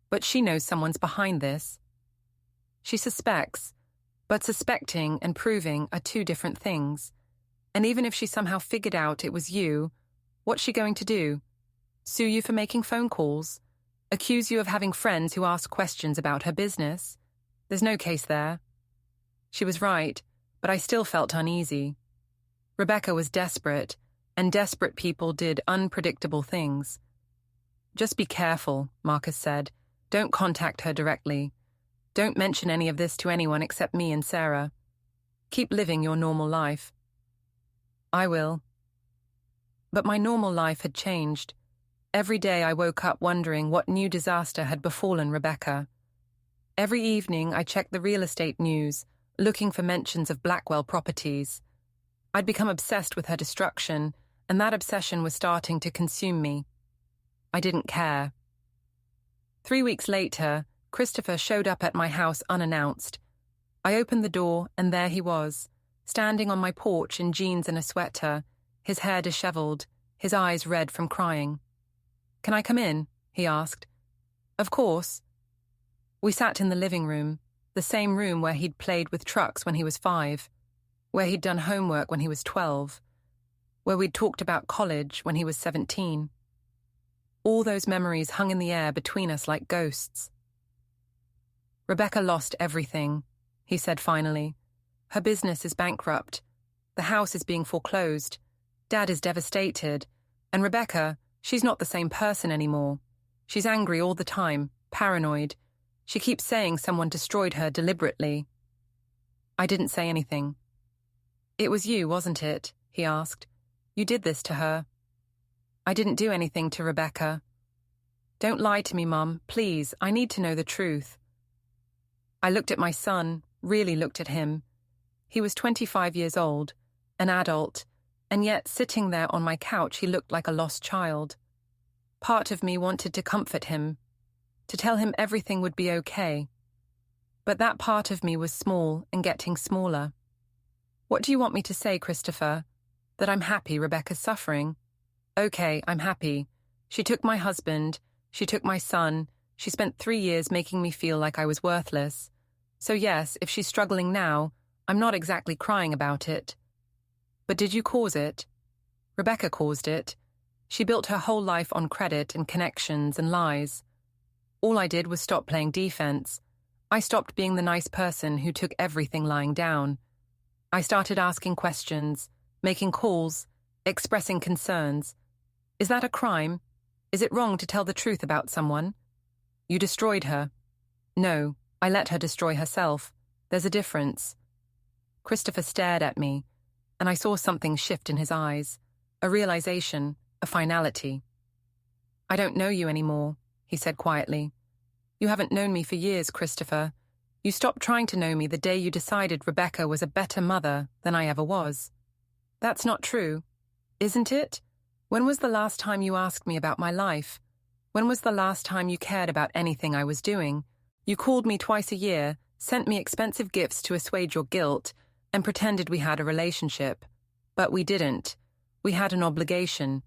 But she knows someone's behind this. She suspects, but suspecting and proving are two different things. And even if she somehow figured out it was you, what's she going to do? Sue you for making phone calls? Accuse you of having friends who ask questions about her business? There's no case there. She was right, but I still felt uneasy. Rebecca was desperate, and desperate people did unpredictable things. Just be careful, Marcus said. Don't contact her directly. Don't mention any of this to anyone except me and Sarah. Keep living your normal life. I will. But my normal life had changed. Every day I woke up wondering what new disaster had befallen Rebecca. Every evening I checked the real estate news, looking for mentions of Blackwell properties. I'd become obsessed with her destruction, and that obsession was starting to consume me. I didn't care. 3 weeks later, Christopher showed up at my house unannounced. I opened the door, and there he was, standing on my porch in jeans and a sweater, his hair disheveled, his eyes red from crying. "Can I come in?" he asked. "Of course." We sat in the living room, the same room where he'd played with trucks when he was 5, where he'd done homework when he was 12, where we'd talked about college when he was 17. All those memories hung in the air between us like ghosts. "Rebecca lost everything," he said finally. "Her business is bankrupt. The house is being foreclosed. Dad is devastated. And Rebecca, she's not the same person anymore. She's angry all the time, paranoid. She keeps saying someone destroyed her deliberately." I didn't say anything. "It was you, wasn't it?" he asked. "You did this to her." "I didn't do anything to Rebecca." "Don't lie to me, Mum. Please, I need to know the truth." I looked at my son, really looked at him. He was 25 years old, an adult, and yet sitting there on my couch he looked like a lost child. Part of me wanted to comfort him, to tell him everything would be okay. But that part of me was small and getting smaller. "What do you want me to say, Christopher? That I'm happy Rebecca's suffering? Okay, I'm happy. She took my husband, she took my son, she spent 3 years making me feel like I was worthless. So yes, if she's struggling now, I'm not exactly crying about it. But did you cause it? Rebecca caused it. She built her whole life on credit and connections and lies. All I did was stop playing defense. I stopped being the nice person who took everything lying down. I started asking questions, making calls, expressing concerns. Is that a crime? Is it wrong to tell the truth about someone? You destroyed her. No, I let her destroy herself. There's a difference." Christopher stared at me, and I saw something shift in his eyes, a realization, a finality. "I don't know you anymore," he said quietly. "You haven't known me for years, Christopher. You stopped trying to know me the day you decided Rebecca was a better mother than I ever was." "That's not true. Isn't it? When was the last time you asked me about my life? When was the last time you cared about anything I was doing? You called me twice a year, sent me expensive gifts to assuage your guilt, and pretended we had a relationship. But we didn't. We had an obligation.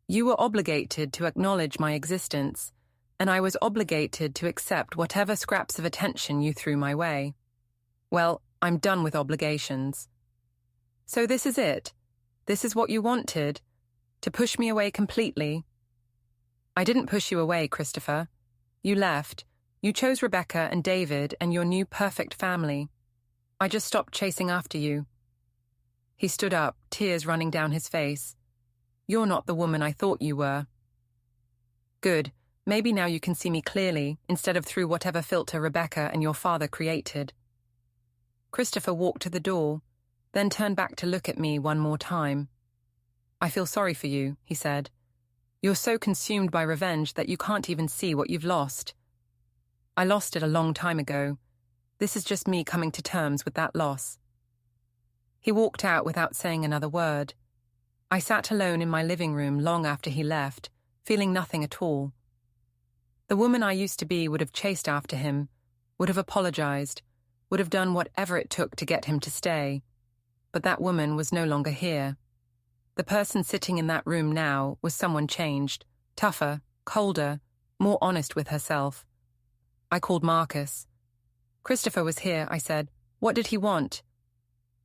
You were obligated to acknowledge my existence, and I was obligated to accept whatever scraps of attention you threw my way. Well, I'm done with obligations." "So this is it? This is what you wanted? To push me away completely?" "I didn't push you away, Christopher. You left. You chose Rebecca and David and your new perfect family. I just stopped chasing after you." He stood up, tears running down his face. "You're not the woman I thought you were." "Good. Maybe now you can see me clearly, instead of through whatever filter Rebecca and your father created." Christopher walked to the door, then turned back to look at me one more time. "I feel sorry for you," he said. "You're so consumed by revenge that you can't even see what you've lost." "I lost it a long time ago. This is just me coming to terms with that loss." He walked out without saying another word. I sat alone in my living room long after he left, feeling nothing at all. The woman I used to be would have chased after him, would have apologized, would have done whatever it took to get him to stay. But that woman was no longer here. The person sitting in that room now was someone changed, tougher, colder, more honest with herself. I called Marcus. Christopher was here, I said. What did he want?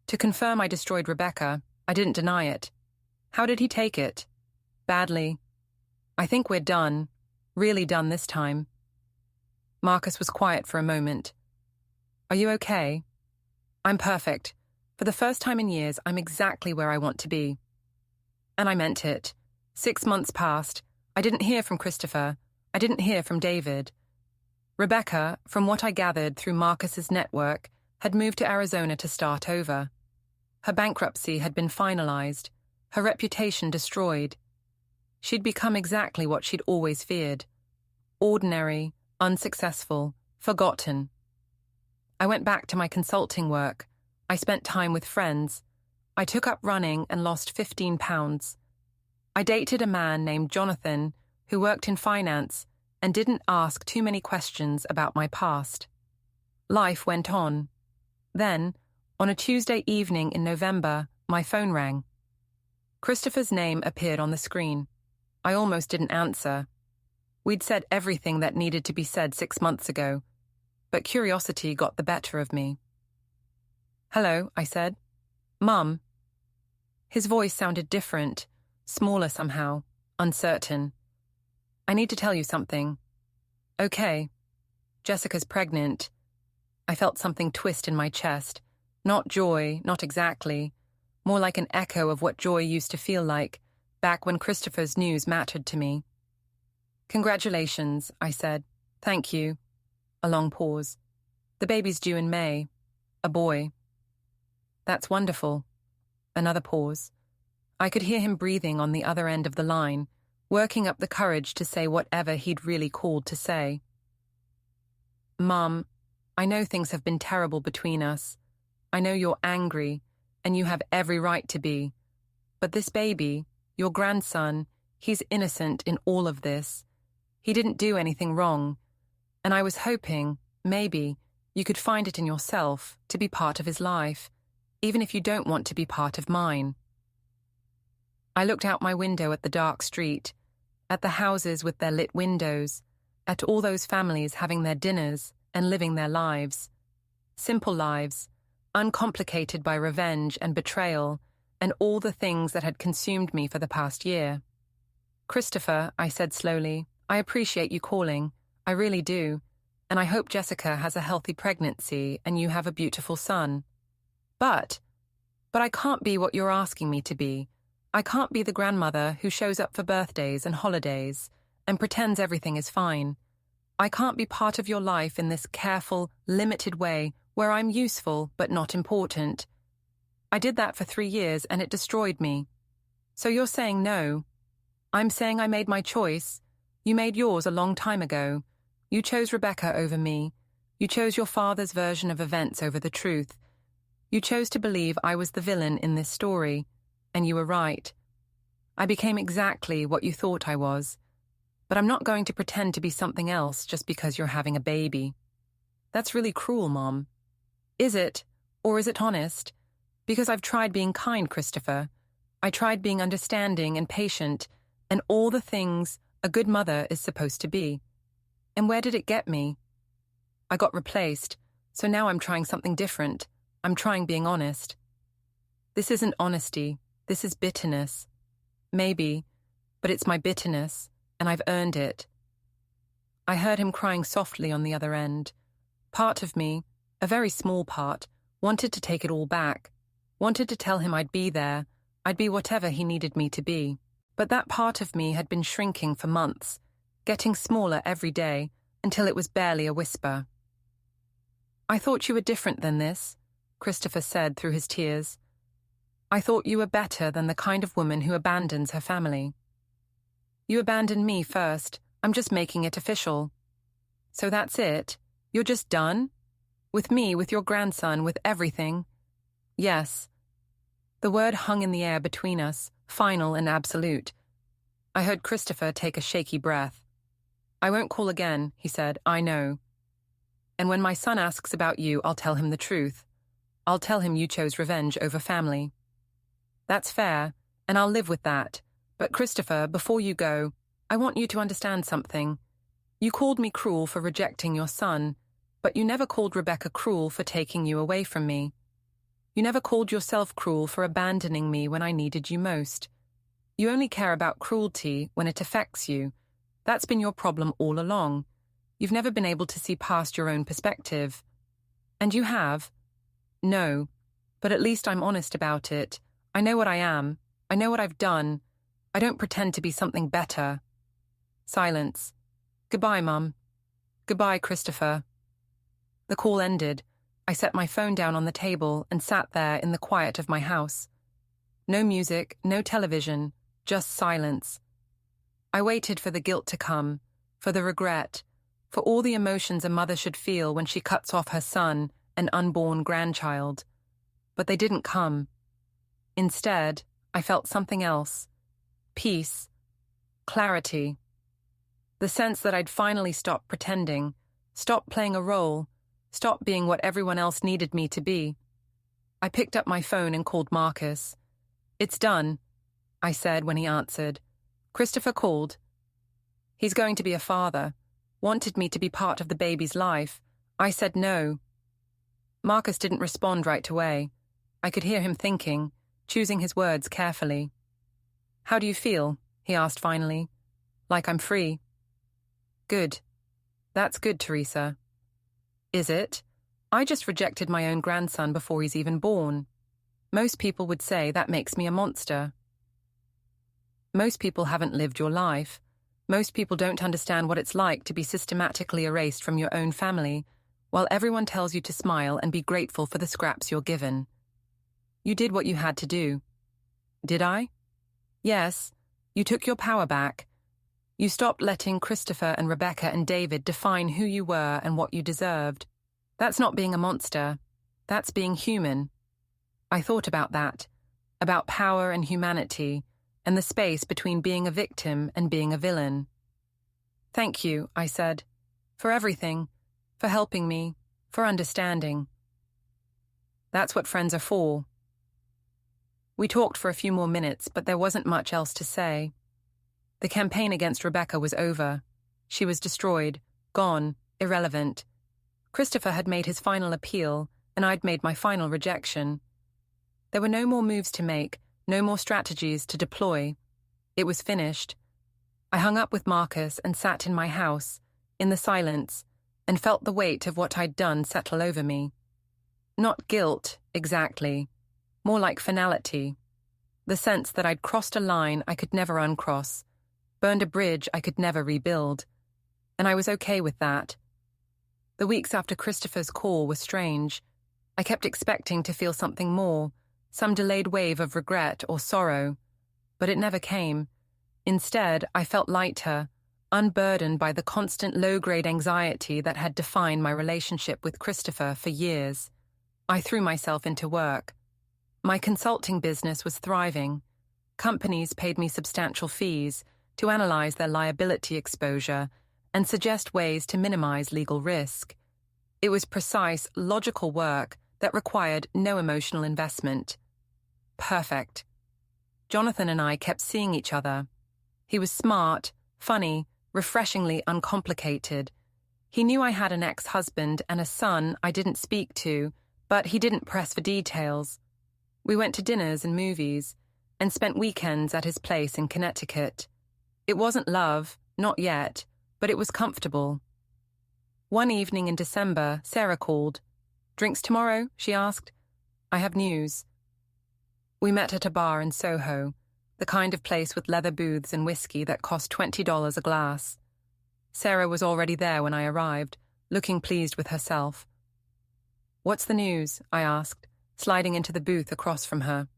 To confirm I destroyed Rebecca. I didn't deny it. How did he take it? Badly. I think we're done. Really done this time. Marcus was quiet for a moment. Are you okay? I'm perfect. For the first time in years, I'm exactly where I want to be. And I meant it. 6 months passed. I didn't hear from Christopher. I didn't hear from David. Rebecca, from what I gathered through Marcus's network, had moved to Arizona to start over. Her bankruptcy had been finalized, her reputation destroyed. She'd become exactly what she'd always feared. Ordinary, unsuccessful, forgotten. I went back to my consulting work. I spent time with friends. I took up running and lost 15 pounds. I dated a man named Jonathan who worked in finance and didn't ask too many questions about my past. Life went on. Then, on a Tuesday evening in November, my phone rang. Christopher's name appeared on the screen. I almost didn't answer. We'd said everything that needed to be said 6 months ago, but curiosity got the better of me. Hello, I said. Mum. His voice sounded different, smaller somehow, uncertain. I need to tell you something. Okay. Jessica's pregnant. I felt something twist in my chest. Not joy, not exactly. More like an echo of what joy used to feel like, back when Christopher's news mattered to me. Congratulations, I said. Thank you. A long pause. The baby's due in May. A boy. That's wonderful. Another pause. I could hear him breathing on the other end of the line, working up the courage to say whatever he'd really called to say. Mum, I know things have been terrible between us. I know you're angry, and you have every right to be. But this baby, your grandson, he's innocent in all of this. He didn't do anything wrong. And I was hoping, maybe, you could find it in yourself to be part of his life, even if you don't want to be part of mine. I looked out my window at the dark street, at the houses with their lit windows, at all those families having their dinners and living their lives. Simple lives, uncomplicated by revenge and betrayal and all the things that had consumed me for the past year. Christopher, I said slowly, I appreciate you calling. I really do. And I hope Jessica has a healthy pregnancy and you have a beautiful son. But I can't be what you're asking me to be. I can't be the grandmother who shows up for birthdays and holidays and pretends everything is fine. I can't be part of your life in this careful, limited way where I'm useful but not important. I did that for 3 years and it destroyed me. So you're saying no. I'm saying I made my choice. You made yours a long time ago. You chose Rebecca over me. You chose your father's version of events over the truth. You chose to believe I was the villain in this story, and you were right. I became exactly what you thought I was, but I'm not going to pretend to be something else just because you're having a baby. That's really cruel, Mom. Is it, or is it honest? Because I've tried being kind, Christopher. I tried being understanding and patient, and all the things a good mother is supposed to be. And where did it get me? I got replaced, so now I'm trying something different. I'm trying being honest. This isn't honesty. This is bitterness. Maybe, but it's my bitterness, and I've earned it. I heard him crying softly on the other end. Part of me, a very small part, wanted to take it all back, wanted to tell him I'd be there, I'd be whatever he needed me to be. But that part of me had been shrinking for months, getting smaller every day, until it was barely a whisper. I thought you were different than this, Christopher said through his tears. I thought you were better than the kind of woman who abandons her family. You abandoned me first. I'm just making it official. So that's it? You're just done? With me, with your grandson, with everything? Yes. The word hung in the air between us, final and absolute. I heard Christopher take a shaky breath. I won't call again, he said. I know. And when my son asks about you, I'll tell him the truth. I'll tell him you chose revenge over family. That's fair, and I'll live with that. But Christopher, before you go, I want you to understand something. You called me cruel for rejecting your son, but you never called Rebecca cruel for taking you away from me. You never called yourself cruel for abandoning me when I needed you most. You only care about cruelty when it affects you. That's been your problem all along. You've never been able to see past your own perspective. And you have. No, but at least I'm honest about it. I know what I am. I know what I've done. I don't pretend to be something better. Silence. Goodbye, Mum. Goodbye, Christopher. The call ended. I set my phone down on the table and sat there in the quiet of my house. No music, no television, just silence. I waited for the guilt to come, for the regret, for all the emotions a mother should feel when she cuts off her son, an unborn grandchild. But they didn't come. Instead, I felt something else. Peace. Clarity. The sense that I'd finally stopped pretending, stopped playing a role, stopped being what everyone else needed me to be. I picked up my phone and called Marcus. "It's done," I said when he answered. "Christopher called. He's going to be a father. Wanted me to be part of the baby's life. I said no." Marcus didn't respond right away. I could hear him thinking, choosing his words carefully. "How do you feel?" he asked finally. "Like I'm free." "Good. That's good, Teresa." "Is it? I just rejected my own grandson before he's even born. Most people would say that makes me a monster." Most people haven't lived your life. Most people don't understand what it's like to be systematically erased from your own family, while everyone tells you to smile and be grateful for the scraps you're given. You did what you had to do. Did I? Yes. You took your power back. You stopped letting Christopher and Rebecca and David define who you were and what you deserved. That's not being a monster. That's being human. I thought about that, about power and humanity, and the space between being a victim and being a villain. "Thank you," I said, "for everything, for helping me, for understanding." That's what friends are for. We talked for a few more minutes, but there wasn't much else to say. The campaign against Rebecca was over. She was destroyed, gone, irrelevant. Christopher had made his final appeal, and I'd made my final rejection. There were no more moves to make, no more strategies to deploy. It was finished. I hung up with Marcus and sat in my house, in the silence, and felt the weight of what I'd done settle over me. Not guilt, exactly. More like finality. The sense that I'd crossed a line I could never uncross, burned a bridge I could never rebuild. And I was okay with that. The weeks after Christopher's call were strange. I kept expecting to feel something more, some delayed wave of regret or sorrow. But it never came. Instead, I felt lighter, unburdened by the constant low-grade anxiety that had defined my relationship with Christopher for years. I threw myself into work. My consulting business was thriving. Companies paid me substantial fees to analyze their liability exposure and suggest ways to minimize legal risk. It was precise, logical work that required no emotional investment. Perfect. Jonathan and I kept seeing each other. He was smart, funny, refreshingly uncomplicated. He knew I had an ex-husband and a son I didn't speak to, but he didn't press for details. We went to dinners and movies, and spent weekends at his place in Connecticut. It wasn't love, not yet, but it was comfortable. One evening in December, Sarah called. "Drinks tomorrow?" she asked. "I have news." We met at a bar in Soho, the kind of place with leather booths and whiskey that cost $20 a glass. Sarah was already there when I arrived, looking pleased with herself. "What's the news?" I asked, sliding into the booth across from her.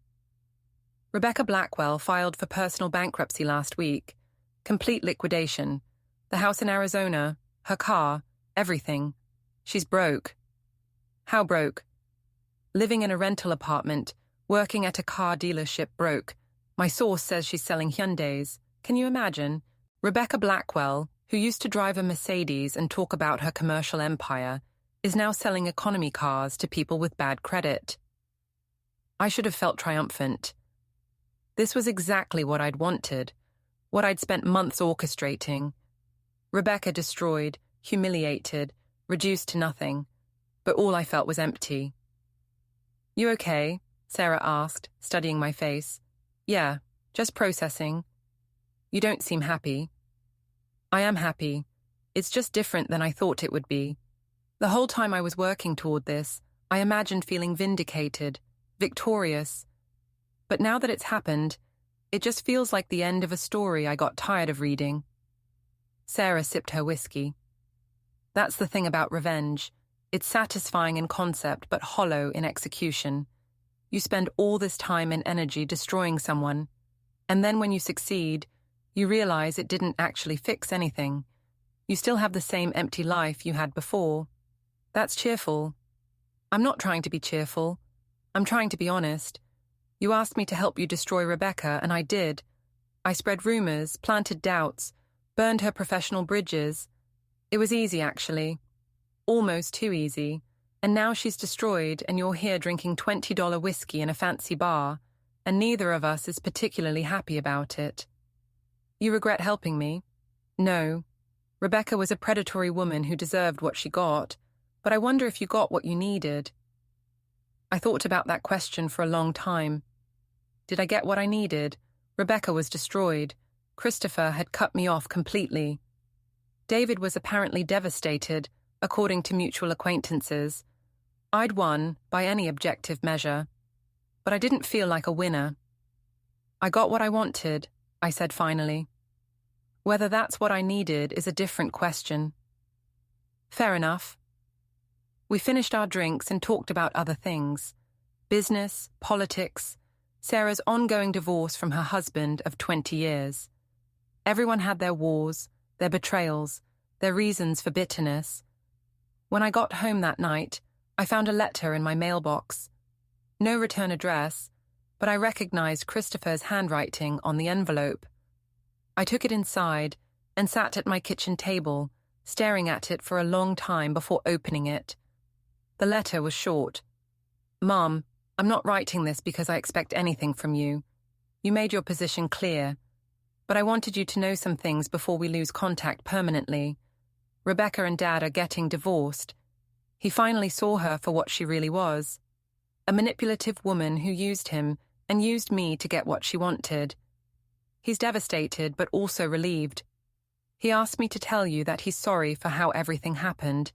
Rebecca Blackwell filed for personal bankruptcy last week. Complete liquidation. The house in Arizona, her car, everything. She's broke. How broke? Living in a rental apartment, working at a car dealership broke. My source says she's selling Hyundais. Can you imagine? Rebecca Blackwell, who used to drive a Mercedes and talk about her commercial empire, is now selling economy cars to people with bad credit. I should have felt triumphant. This was exactly what I'd wanted, what I'd spent months orchestrating. Rebecca destroyed, humiliated, reduced to nothing, but all I felt was empty. "You okay?" Sarah asked, studying my face. "Yeah, just processing." "You don't seem happy." "I am happy. It's just different than I thought it would be. The whole time I was working toward this, I imagined feeling vindicated, victorious. But now that it's happened, it just feels like the end of a story I got tired of reading." Sarah sipped her whiskey. "That's the thing about revenge. It's satisfying in concept but hollow in execution. You spend all this time and energy destroying someone, and then when you succeed, you realize it didn't actually fix anything. You still have the same empty life you had before. That's cheerful." "I'm not trying to be cheerful. I'm trying to be honest. You asked me to help you destroy Rebecca, and I did. I spread rumors, planted doubts, burned her professional bridges. It was easy, actually. Almost too easy. And now she's destroyed, and you're here drinking $20 whiskey in a fancy bar, and neither of us is particularly happy about it. You regret helping me?" "No. Rebecca was a predatory woman who deserved what she got, but I wonder if you got what you needed." I thought about that question for a long time. Did I get what I needed? Rebecca was destroyed. Christopher had cut me off completely. David was apparently devastated, according to mutual acquaintances. I'd won, by any objective measure. But I didn't feel like a winner. "I got what I wanted," I said finally. "Whether that's what I needed is a different question." "Fair enough." We finished our drinks and talked about other things. Business, politics, Sarah's ongoing divorce from her husband of 20 years. Everyone had their wars, their betrayals, their reasons for bitterness. When I got home that night, I found a letter in my mailbox. No return address, but I recognized Christopher's handwriting on the envelope. I took it inside and sat at my kitchen table, staring at it for a long time before opening it. The letter was short. "Mom, I'm not writing this because I expect anything from you. You made your position clear, but I wanted you to know some things before we lose contact permanently. Rebecca and Dad are getting divorced. He finally saw her for what she really was. A manipulative woman who used him and used me to get what she wanted. He's devastated but also relieved. He asked me to tell you that he's sorry for how everything happened.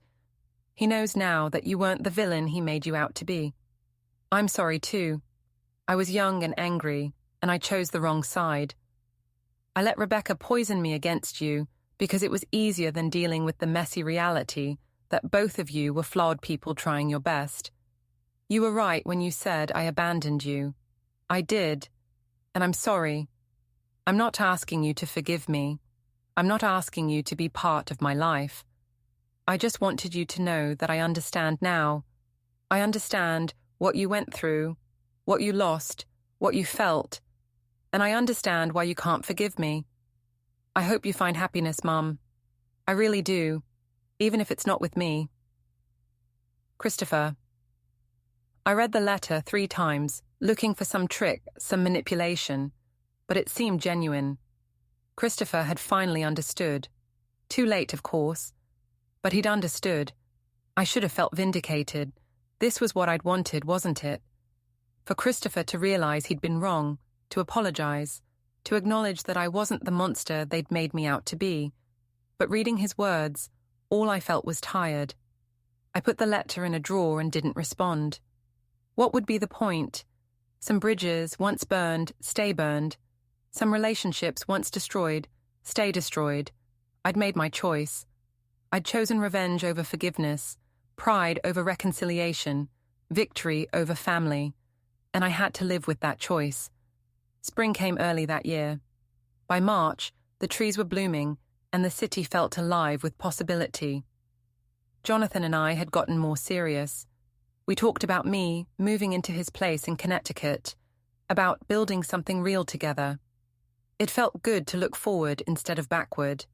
He knows now that you weren't the villain he made you out to be. I'm sorry too. I was young and angry, and I chose the wrong side. I let Rebecca poison me against you because it was easier than dealing with the messy reality that both of you were flawed people trying your best. You were right when you said I abandoned you. I did, and I'm sorry. I'm not asking you to forgive me. I'm not asking you to be part of my life. I just wanted you to know that I understand now. I understand what you went through, what you lost, what you felt, and I understand why you can't forgive me. I hope you find happiness, Mum. I really do, even if it's not with me. Christopher. I read the letter 3 times, looking for some trick, some manipulation, but it seemed genuine. Christopher had finally understood. Too late, of course, but he'd understood. I should have felt vindicated. This was what I'd wanted, wasn't it? For Christopher to realize he'd been wrong, to apologize, to acknowledge that I wasn't the monster they'd made me out to be. But reading his words, all I felt was tired. I put the letter in a drawer and didn't respond. What would be the point? Some bridges, once burned, stay burned. Some relationships, once destroyed, stay destroyed. I'd made my choice. I'd chosen revenge over forgiveness, pride over reconciliation, victory over family, and I had to live with that choice. Spring came early that year. By March, the trees were blooming, and the city felt alive with possibility. Jonathan and I had gotten more serious. We talked about me moving into his place in Connecticut, about building something real together. It felt good to look forward instead of backward.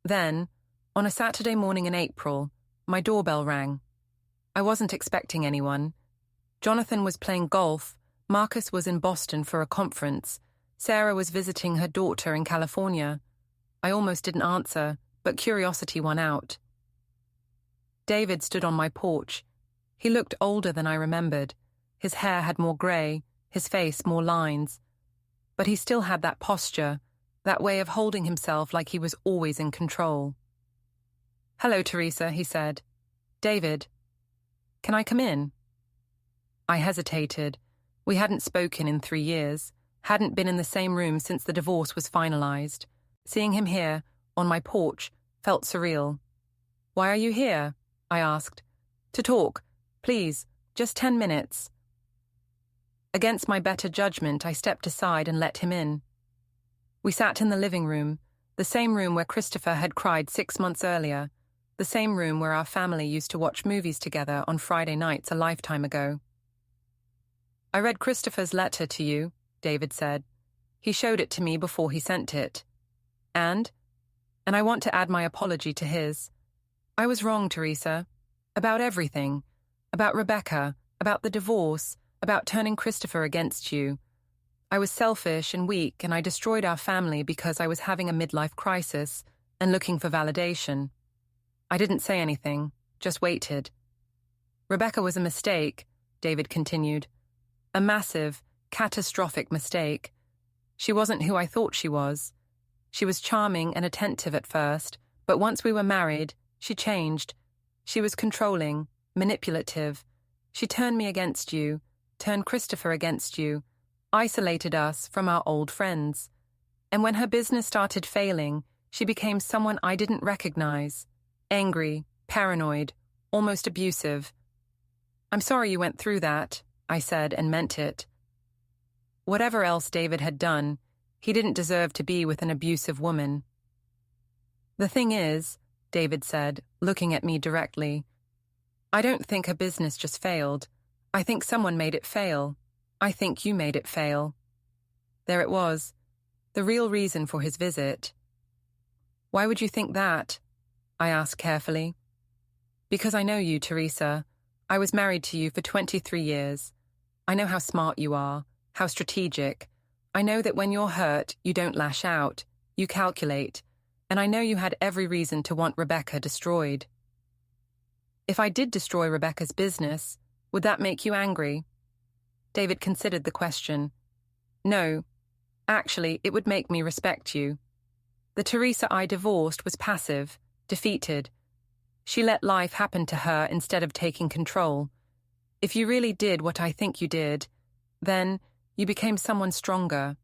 Then, on a Saturday morning in April, my doorbell rang. I wasn't expecting anyone. Jonathan was playing golf, Marcus was in Boston for a conference, Sarah was visiting her daughter in California. I almost didn't answer, but curiosity won out. David stood on my porch. He looked older than I remembered. His hair had more grey, his face more lines. But he still had that posture, that way of holding himself like he was always in control. "Hello, Teresa," he said. "David, can I come in?" I hesitated. We hadn't spoken in 3 years, hadn't been in the same room since the divorce was finalized. Seeing him here, on my porch, felt surreal. "Why are you here?" I asked. "To talk. Please, just 10 minutes. Against my better judgment, I stepped aside and let him in. We sat in the living room, the same room where Christopher had cried 6 months earlier, the same room where our family used to watch movies together on Friday nights a lifetime ago. "I read Christopher's letter to you," David said. "He showed it to me before he sent it. And I want to add my apology to his. I was wrong, Teresa. About everything. About Rebecca, about the divorce, about turning Christopher against you. I was selfish and weak, and I destroyed our family because I was having a midlife crisis and looking for validation. I didn't say anything, just waited. Rebecca was a mistake," David continued. "A massive, catastrophic mistake. She wasn't who I thought she was. She was charming and attentive at first, but once we were married, she changed. She was controlling, manipulative. She turned me against you, turned Christopher against you, isolated us from our old friends. And when her business started failing, she became someone I didn't recognize. Angry, paranoid, almost abusive. I'm sorry you went through that," I said, and meant it. Whatever else David had done, he didn't deserve to be with an abusive woman. "The thing is," David said, looking at me directly, "I don't think her business just failed. I think someone made it fail. I think you made it fail." There it was, the real reason for his visit. "Why would you think that?" I asked carefully. "Because I know you, Teresa. I was married to you for 23 years. I know how smart you are, how strategic. I know that when you're hurt, you don't lash out, you calculate, and I know you had every reason to want Rebecca destroyed." "If I did destroy Rebecca's business, would that make you angry?" David considered the question. "No. Actually, it would make me respect you. The Teresa I divorced was passive, defeated. She let life happen to her instead of taking control. If you really did what I think you did, then you became someone stronger,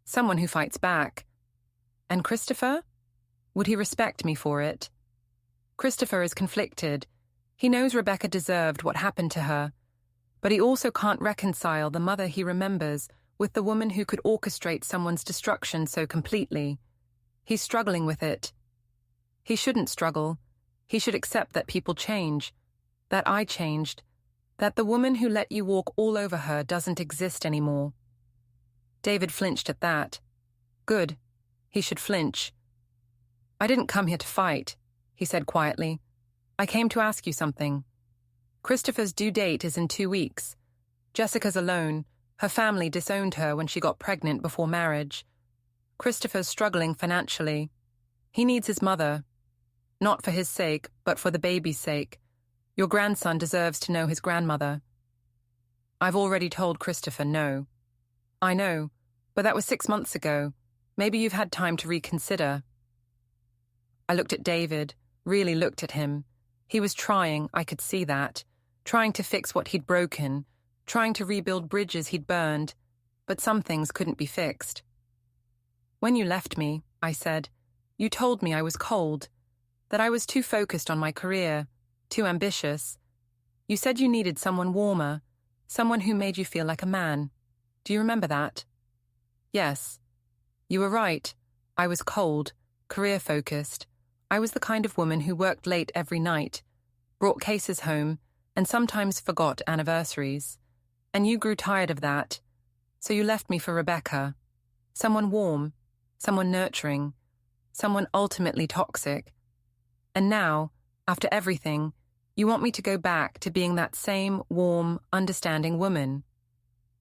someone who fights back. And Christopher? Would he respect me for it? Christopher is conflicted. He knows Rebecca deserved what happened to her, but he also can't reconcile the mother he remembers with the woman who could orchestrate someone's destruction so completely. He's struggling with it. He shouldn't struggle. He should accept that people change, that I changed, that the woman who let you walk all over her doesn't exist anymore." David flinched at that. Good. He should flinch. "I didn't come here to fight," he said quietly. "I came to ask you something. Christopher's due date is in 2 weeks. Jessica's alone. Her family disowned her when she got pregnant before marriage. Christopher's struggling financially. He needs his mother. Not for his sake, but for the baby's sake. Your grandson deserves to know his grandmother." "I've already told Christopher no." "I know, but that was 6 months ago. Maybe you've had time to reconsider." I looked at David, really looked at him. He was trying, I could see that, trying to fix what he'd broken, trying to rebuild bridges he'd burned, but some things couldn't be fixed. "When you left me," I said, "you told me I was cold, that I was too focused on my career, too ambitious. You said you needed someone warmer, someone who made you feel like a man. Do you remember that?" "Yes. You were right. I was cold, career-focused. I was the kind of woman who worked late every night, brought cases home, and sometimes forgot anniversaries. And you grew tired of that, so you left me for Rebecca. Someone warm, someone nurturing, someone ultimately toxic. And now, after everything, You want me to go back to being that same warm, understanding woman.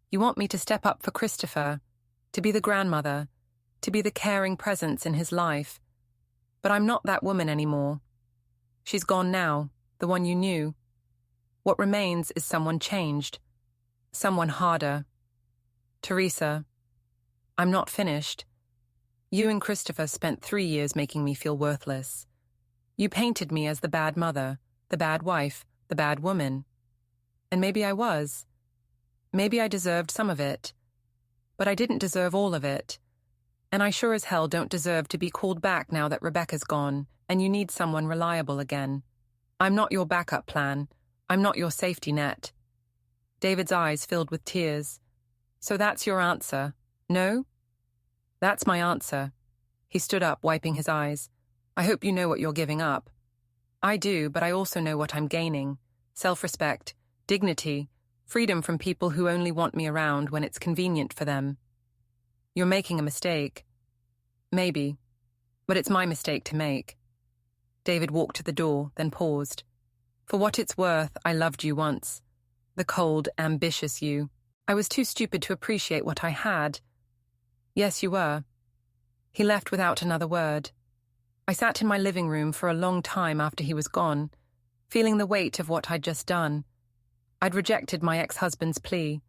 You want me to step up for Christopher, to be the grandmother, to be the caring presence in his life. But I'm not that woman anymore. She's gone now, the one you knew. What remains is someone changed, someone harder. Teresa, I'm not finished. You and Christopher spent 3 years making me feel worthless. You painted me as the bad mother, the bad wife, the bad woman. And maybe I was. Maybe I deserved some of it. But I didn't deserve all of it. And I sure as hell don't deserve to be called back now that Rebecca's gone and you need someone reliable again. I'm not your backup plan. I'm not your safety net. David's eyes filled with tears. So that's your answer? No? That's my answer. He stood up, wiping his eyes. I hope you know what you're giving up. I do, but I also know what I'm gaining. Self-respect, dignity, freedom from people who only want me around when it's convenient for them. You're making a mistake. Maybe. But it's my mistake to make. David walked to the door, then paused. For what it's worth, I loved you once. The cold, ambitious you. I was too stupid to appreciate what I had. Yes, you were. He left without another word. I sat in my living room for a long time after he was gone, feeling the weight of what I'd just done. I'd rejected my ex-husband's plea.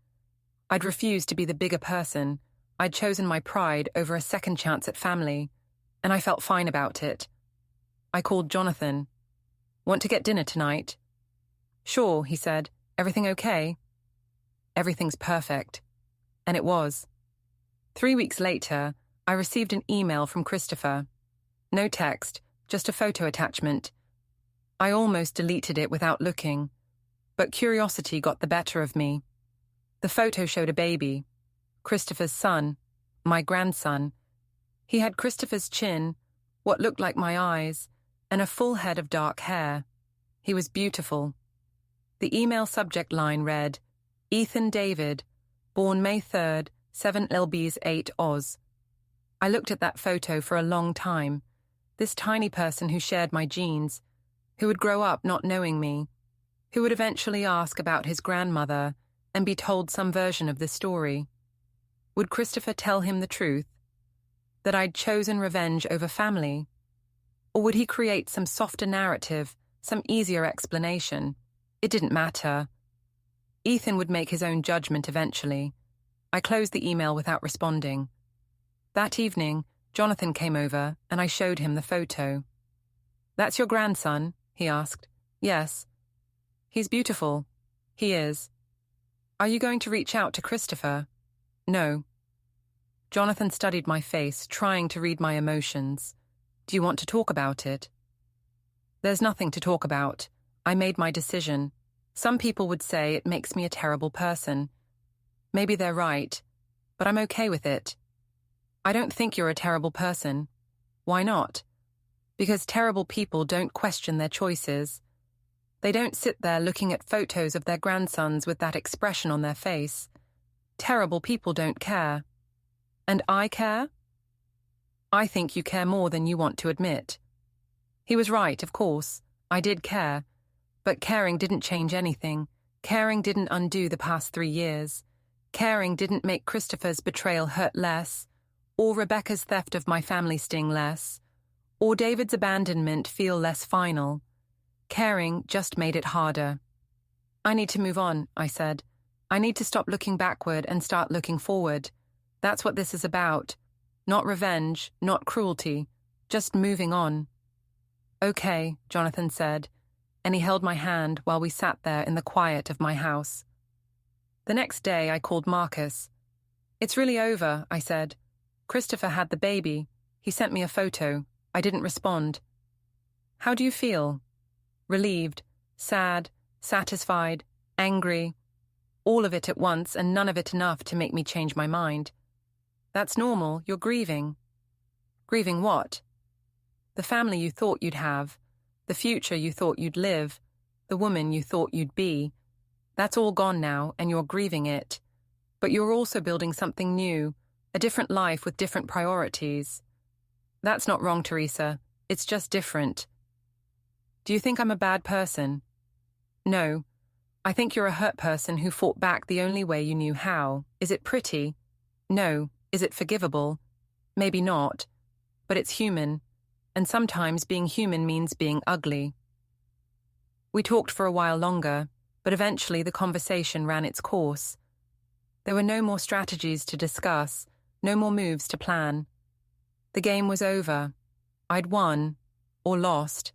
I'd refused to be the bigger person. I'd chosen my pride over a second chance at family, and I felt fine about it. I called Jonathan. Want to get dinner tonight? Sure, he said. Everything okay? Everything's perfect. And it was. 3 weeks later, I received an email from Christopher. No text, just a photo attachment. I almost deleted it without looking, but curiosity got the better of me. The photo showed a baby, Christopher's son, my grandson. He had Christopher's chin, what looked like my eyes, and a full head of dark hair. He was beautiful. The email subject line read, Ethan David, born May 3rd, 7 Lbs 8 Oz. I looked at that photo for a long time. This tiny person who shared my genes, who would grow up not knowing me, who would eventually ask about his grandmother and be told some version of the story. Would Christopher tell him the truth? That I'd chosen revenge over family? Or would he create some softer narrative, some easier explanation? It didn't matter. Ethan would make his own judgment eventually. I closed the email without responding. That evening, Jonathan came over and I showed him the photo. That's your grandson? He asked. Yes. He's beautiful. He is. Are you going to reach out to Christopher? No. Jonathan studied my face, trying to read my emotions. Do you want to talk about it? There's nothing to talk about. I made my decision. Some people would say it makes me a terrible person. Maybe they're right, but I'm okay with it. I don't think you're a terrible person. Why not? Because terrible people don't question their choices. They don't sit there looking at photos of their grandsons with that expression on their face. Terrible people don't care. And I care? I think you care more than you want to admit. He was right, of course. I did care. But caring didn't change anything. Caring didn't undo the past 3 years. Caring didn't make Christopher's betrayal hurt less, or Rebecca's theft of my family sting less, or David's abandonment feel less final. Caring just made it harder. I need to move on, I said. I need to stop looking backward and start looking forward. That's what this is about. Not revenge, not cruelty, just moving on. Okay, Jonathan said, and he held my hand while we sat there in the quiet of my house. The next day I called Marcus. It's really over, I said. Christopher had the baby. He sent me a photo. I didn't respond. How do you feel? Relieved, sad, satisfied, angry. All of it at once and none of it enough to make me change my mind. That's normal, you're grieving. Grieving what? The family you thought you'd have, the future you thought you'd live, the woman you thought you'd be. That's all gone now and you're grieving it. But you're also building something new, a different life with different priorities. That's not wrong, Teresa. It's just different. Do you think I'm a bad person? No. I think you're a hurt person who fought back the only way you knew how. Is it pretty? No. Is it forgivable? Maybe not. But it's human. And sometimes being human means being ugly. We talked for a while longer, but eventually the conversation ran its course. There were no more strategies to discuss, no more moves to plan. The game was over. I'd won, or lost.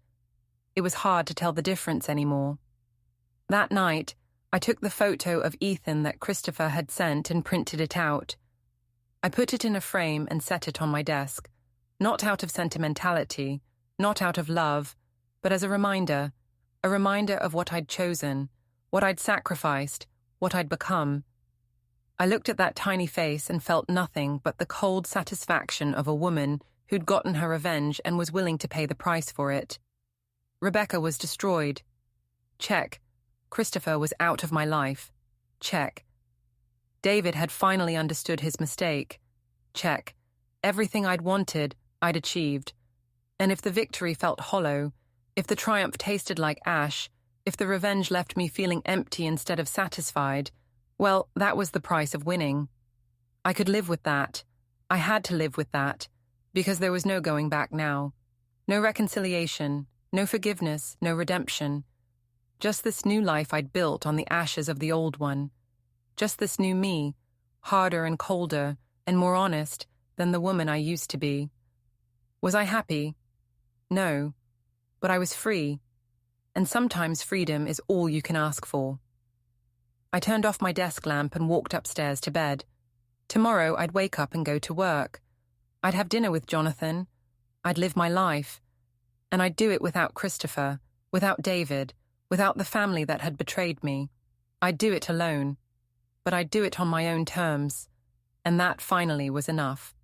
It was hard to tell the difference anymore. That night, I took the photo of Ethan that Christopher had sent and printed it out. I put it in a frame and set it on my desk, not out of sentimentality, not out of love, but as a reminder of what I'd chosen, what I'd sacrificed, what I'd become. I looked at that tiny face and felt nothing but the cold satisfaction of a woman who'd gotten her revenge and was willing to pay the price for it. Rebecca was destroyed. Check. Christopher was out of my life. Check. David had finally understood his mistake. Check. Everything I'd wanted, I'd achieved. And if the victory felt hollow, if the triumph tasted like ash, if the revenge left me feeling empty instead of satisfied, well, that was the price of winning. I could live with that. I had to live with that, because there was no going back now. No reconciliation, no forgiveness, no redemption. Just this new life I'd built on the ashes of the old one. Just this new me, harder and colder and more honest than the woman I used to be. Was I happy? No. But I was free. And sometimes freedom is all you can ask for. I turned off my desk lamp and walked upstairs to bed. Tomorrow I'd wake up and go to work. I'd have dinner with Jonathan. I'd live my life. And I'd do it without Christopher, without David, without the family that had betrayed me. I'd do it alone. But I'd do it on my own terms. And that finally was enough.